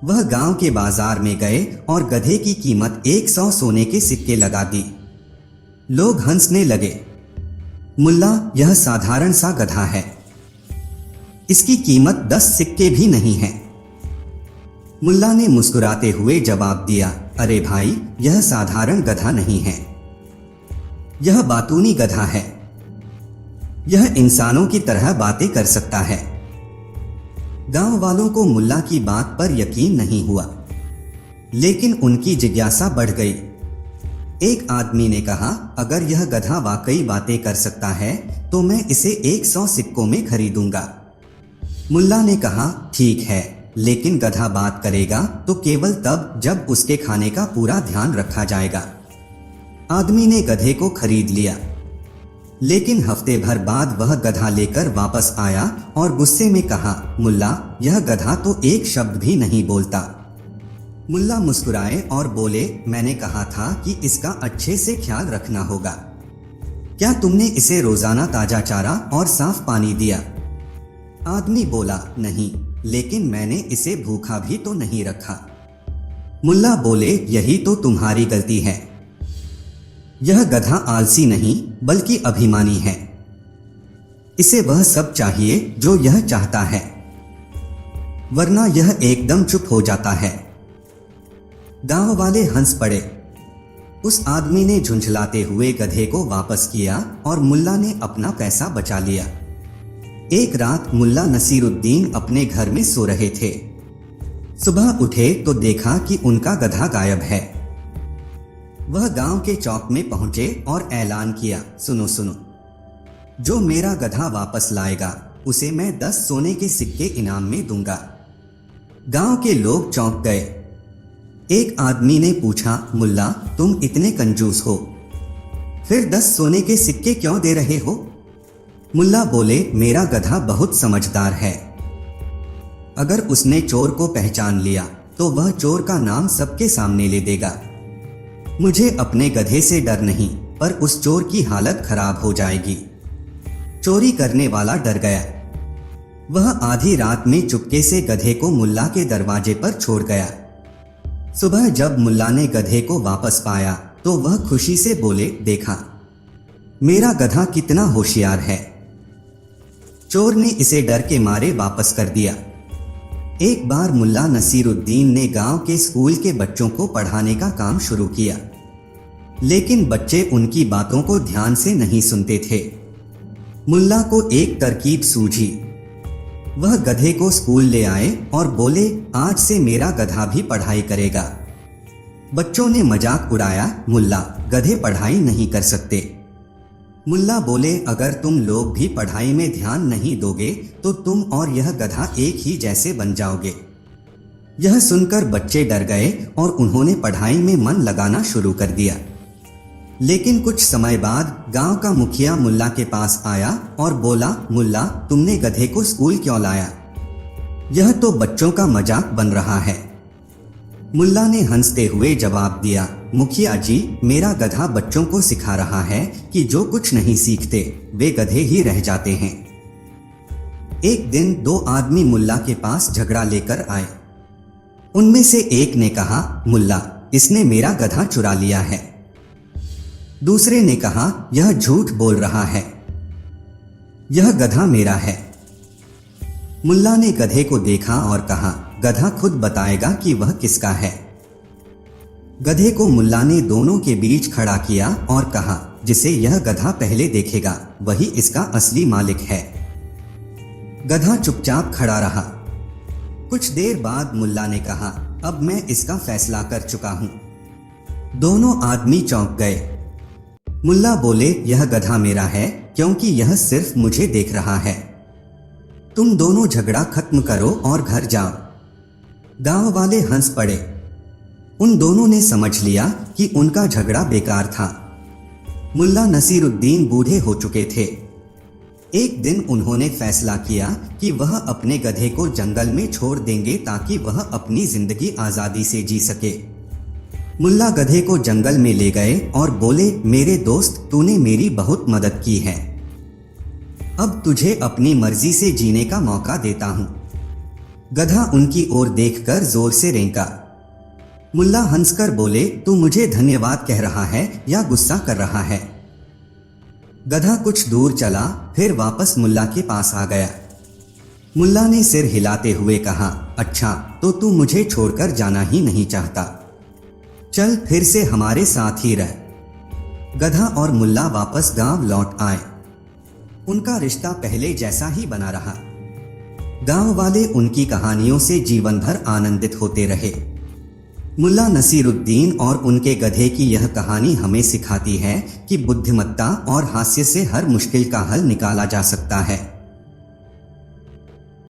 वह गांव के बाजार में गए और गधे की कीमत 100 सोने के सिक्के लगा दी। लोग हंसने लगे। मुल्ला, यह साधारण सा गधा है, इसकी कीमत 10 सिक्के भी नहीं है। मुल्ला ने मुस्कुराते हुए जवाब दिया, अरे भाई, यह साधारण गधा नहीं है, यह बातूनी गधा है। यह इंसानों की तरह बातें कर सकता है। गांव वालों को मुल्ला की बात पर यकीन नहीं हुआ, लेकिन उनकी जिज्ञासा बढ़ गई। एक आदमी ने कहा, अगर यह गधा वाकई बातें कर सकता है तो मैं इसे 100 सिक्कों में खरीदूंगा। मुल्ला ने कहा, ठीक है, लेकिन गधा बात करेगा तो केवल तब जब उसके खाने का पूरा ध्यान रखा जाएगा। आदमी ने गधे को खरीद लिया, लेकिन हफ्ते भर बाद वह गधा लेकर वापस आया और गुस्से में कहा, मुल्ला, यह गधा तो एक शब्द भी नहीं बोलता। मुल्ला मुस्कुराए और बोले, मैंने कहा था कि इसका अच्छे से ख्याल रखना होगा। क्या तुमने इसे रोजाना ताजा चारा और साफ पानी दिया? आदमी बोला, नहीं, लेकिन मैंने इसे भूखा भी तो नहीं रखा। मुल्ला बोले, यही तो तुम्हारी गलती है। यह गधा आलसी नहीं बल्कि अभिमानी है। इसे वह सब चाहिए जो यह चाहता है, वरना यह एकदम चुप हो जाता है। गांव वाले हंस पड़े। उस आदमी ने झुंझलाते हुए गधे को वापस किया और मुल्ला ने अपना पैसा बचा लिया। एक रात मुल्ला नसीरुद्दीन अपने घर में सो रहे थे। सुबह उठे तो देखा कि उनका गधा गायब है। वह गांव के चौक में पहुंचे और ऐलान किया, सुनो सुनो, जो मेरा गधा वापस लाएगा उसे मैं 10 सोने के सिक्के इनाम में दूंगा। गांव के लोग चौंक गए। एक आदमी ने पूछा, मुल्ला, तुम इतने कंजूस हो, फिर 10 सोने के सिक्के क्यों दे रहे हो? मुल्ला बोले, मेरा गधा बहुत समझदार है। अगर उसने चोर को पहचान लिया तो वह चोर का नाम सबके सामने ले देगा। मुझे अपने गधे से डर नहीं, पर उस चोर की हालत खराब हो जाएगी। चोरी करने वाला डर गया। वह आधी रात में चुपके से गधे को मुल्ला के दरवाजे पर छोड़ गया। सुबह जब मुल्ला ने गधे को वापस पाया तो वह खुशी से बोले, देखा, मेरा गधा कितना होशियार है। चोर ने इसे डर के मारे वापस कर दिया। एक बार मुल्ला नसीरुद्दीन ने गांव के स्कूल के बच्चों को पढ़ाने का काम शुरू किया, लेकिन बच्चे उनकी बातों को ध्यान से नहीं सुनते थे। मुल्ला को एक तरकीब सूझी। वह गधे को स्कूल ले आए और बोले, आज से मेरा गधा भी पढ़ाई करेगा। बच्चों ने मजाक उड़ाया, मुल्ला, गधे पढ़ाई नहीं कर सकते। मुल्ला बोले, अगर तुम लोग भी पढ़ाई में ध्यान नहीं दोगे तो तुम और यह गधा एक ही जैसे बन जाओगे। यह सुनकर बच्चे डर गए और उन्होंने पढ़ाई में मन लगाना शुरू कर दिया। लेकिन कुछ समय बाद गांव का मुखिया मुल्ला के पास आया और बोला, मुल्ला, तुमने गधे को स्कूल क्यों लाया? यह तो बच्चों का मजाक बन रहा है। मुल्ला ने हंसते हुए जवाब दिया, मुखिया जी, मेरा गधा बच्चों को सिखा रहा है कि जो कुछ नहीं सीखते वे गधे ही रह जाते हैं। एक दिन 2 आदमी मुल्ला के पास झगड़ा लेकर आए। उनमें से एक ने कहा, मुल्ला, इसने मेरा गधा चुरा लिया है। दूसरे ने कहा, यह झूठ बोल रहा है, यह गधा मेरा है। मुल्ला ने गधे को देखा और कहा, गधा खुद बताएगा कि वह किसका है। गधे को मुल्ला ने दोनों के बीच खड़ा किया और कहा, जिसे यह गधा पहले देखेगा वही इसका असली मालिक है। गधा चुपचाप खड़ा रहा। कुछ देर बाद मुल्ला ने कहा, अब मैं इसका फैसला कर चुका हूं। दोनों आदमी चौंक गए। मुल्ला बोले, यह गधा मेरा है क्योंकि यह सिर्फ मुझे देख रहा है। तुम दोनों झगड़ा खत्म करो और घर जाओ। गांव वाले हंस पड़े। उन दोनों ने समझ लिया कि उनका झगड़ा बेकार था। मुल्ला नसीरुद्दीन बूढ़े हो चुके थे। एक दिन उन्होंने फैसला किया कि वह अपने गधे को जंगल में छोड़ देंगे ताकि वह अपनी जिंदगी आजादी से जी सके। मुल्ला गधे को जंगल में ले गए और बोले, मेरे दोस्त, तूने मेरी बहुत मदद की है। अब तुझे अपनी मर्जी से जीने का मौका देता हूं। गधा उनकी ओर देखकर जोर से रेंका। मुल्ला हंसकर बोले, तू मुझे धन्यवाद कह रहा है या गुस्सा कर रहा है? गधा कुछ दूर चला, फिर वापस मुल्ला के पास आ गया। मुल्ला ने सिर हिलाते हुए कहा, अच्छा, तो तू मुझे छोड़कर जाना ही नहीं चाहता। चल फिर से हमारे साथ ही रह। गधा और मुल्ला वापस गांव लौट आए। उनका रिश्ता पहले जैसा ही बना रहा। गांव वाले उनकी कहानियों से जीवन भर आनंदित होते रहे। मुल्ला नसीरुद्दीन और उनके गधे की यह कहानी हमें सिखाती है कि बुद्धिमत्ता और हास्य से हर मुश्किल का हल निकाला जा सकता है।